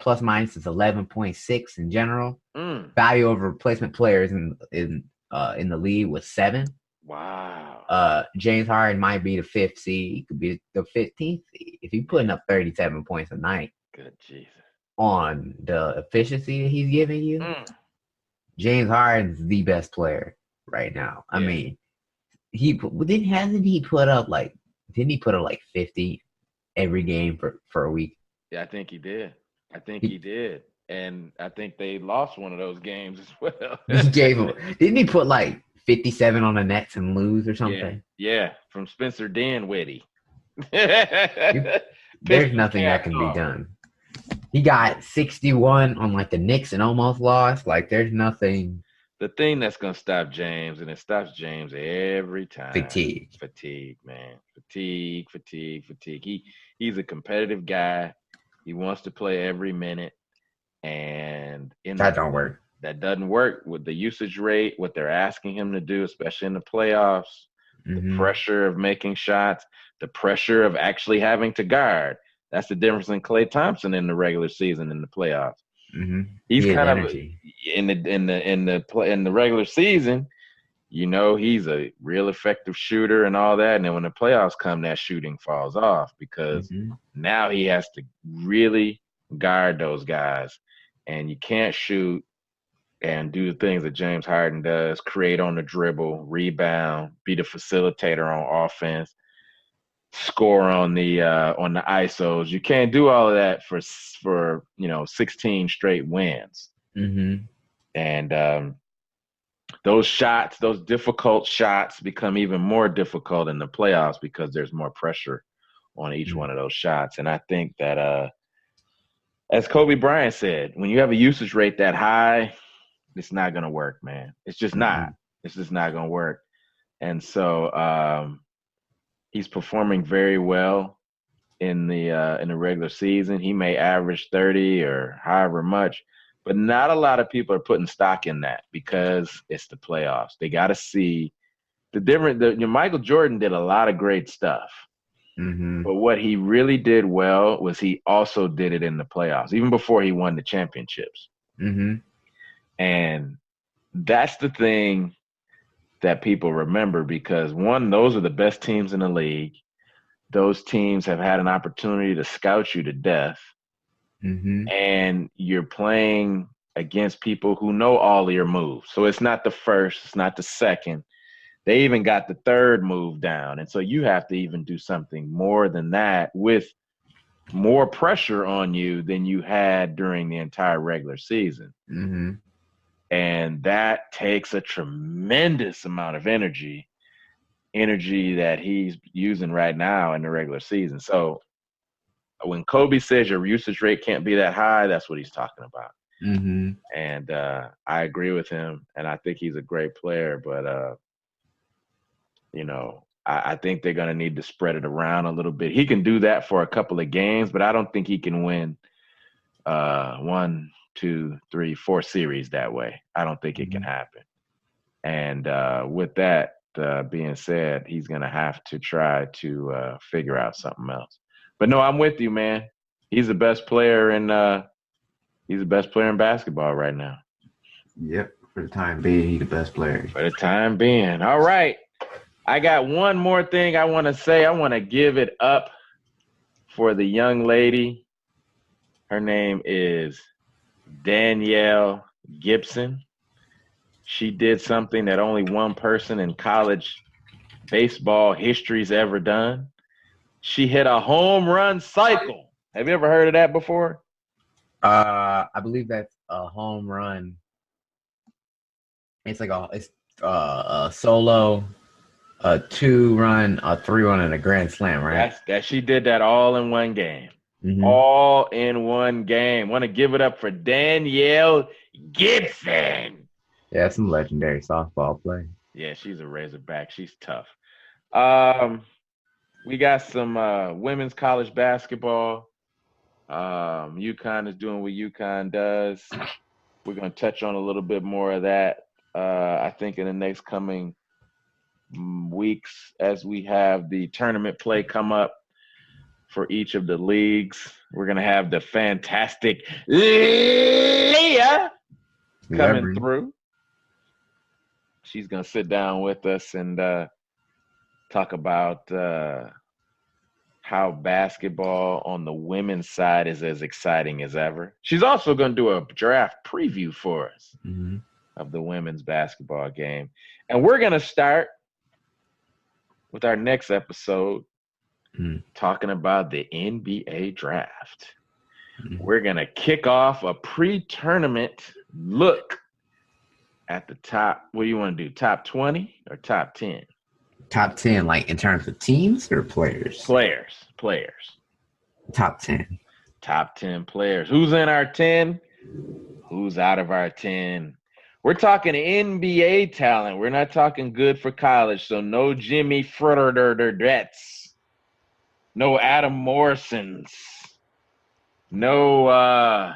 plus minus is 11.6 in general. Value over replacement players in the league was 7. Wow. James Harden might be the 5th seed. He could be the 15th seed if he's putting up 37 points a night. Good Jesus. On the efficiency that he's giving you, James Harden's the best player right now. I mean, didn't he put up like 50 every game for a week? Yeah, I think he did. He did. And I think they lost one of those games as well. He gave him. Didn't he put like 57 on the Nets and lose or something? Yeah, from Spencer Dinwiddie. There's nothing that can be done. He got 61 on like the Knicks and almost lost. Like there's nothing. The thing that's gonna stop James, and it stops James every time. Fatigue, man. Fatigue. He's a competitive guy. He wants to play every minute, and that don't work. That doesn't work with the usage rate, what they're asking him to do, especially in the playoffs, the pressure of making shots, the pressure of actually having to guard. That's the difference in Klay Thompson in the regular season and the playoffs. He's kind of in the regular season, he's a real effective shooter and all that. And then when the playoffs come, that shooting falls off because now he has to really guard those guys. And you can't shoot and do the things that James Harden does, create on the dribble, rebound, be the facilitator on offense, score on the ISOs. You can't do all of that for 16 straight wins. And those difficult shots become even more difficult in the playoffs because there's more pressure on each one of those shots. And I think that as Kobe Bryant said, when you have a usage rate that high, it's not going to work, man. It's just not. It's just not going to work. And so he's performing very well in the regular season. He may average 30 or however much, but not a lot of people are putting stock in that because it's the playoffs. They got to see the different. Michael Jordan did a lot of great stuff, but what he really did well was he also did it in the playoffs, even before he won the championships. And that's the thing that people remember because one, those are the best teams in the league. Those teams have had an opportunity to scout you to death. Mm-hmm. And you're playing against people who know all of your moves. So it's not the first, it's not the second. They even got the third move down. And so you have to even do something more than that with more pressure on you than you had during the entire regular season. Mm-hmm. And that takes a tremendous amount of energy that he's using right now in the regular season. So when Kobe says your usage rate can't be that high, that's what he's talking about. Mm-hmm. And I agree with him, and I think he's a great player. But, I think they're going to need to spread it around a little bit. He can do that for a couple of games, but I don't think he can win 1, 2, 3, 4 series that way. I don't think it can happen. And with that being said, he's going to have to try to figure out something else. But no, I'm with you, man. He's the best player in basketball right now. Yep. For the time being, he's the best player. For the time being. All right. I got one more thing I want to say. I want to give it up for the young lady. Her name is Danielle Gibson. She did something that only one person in college baseball history's ever done. She hit a home run cycle. Have you ever heard of that before? I believe that's a home run. It's like a solo, a 2-run, a 3-run, and a grand slam, right? She did that all in one game. Mm-hmm. All in one game. Want to give it up for Danielle Gibson. Yeah, some legendary softball play. Yeah, she's a Razorback. She's tough. We got some women's college basketball. UConn is doing what UConn does. We're going to touch on a little bit more of that, I think, in the next coming weeks as we have the tournament play come up for each of the leagues. We're going to have the fantastic Leah coming through. She's going to sit down with us and talk about how basketball on the women's side is as exciting as ever. She's also going to do a draft preview for us of the women's basketball game. And we're going to start with our next episode talking about the NBA draft. We're going to kick off a pre-tournament look at the top. What do you want to do? Top 20 or top 10? Top 10, like in terms of teams or players? Players. Top 10. Top 10 players. Who's in our 10? Who's out of our 10? We're talking NBA talent. We're not talking good for college. So no Jimmy Frederdets. No Adam Morrisons. No,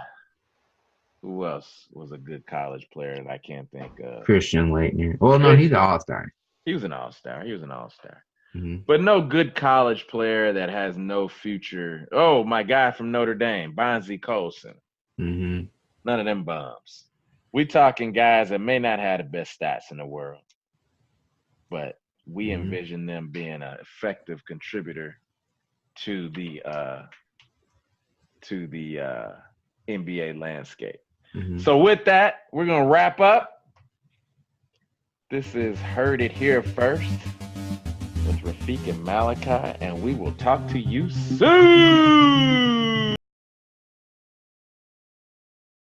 who else was a good college player that I can't think of? Christian Laettner. Well, no, he's an all-star. He was an all-star. But no good college player that has no future. Oh, my guy from Notre Dame, Bonzie Colson. None of them bums. We talking guys that may not have the best stats in the world, but we envision them being an effective contributor to the NBA landscape. So with that, we're going to wrap up. This is Heard It Here First with Rafiq and Malachi, and we will talk to you soon.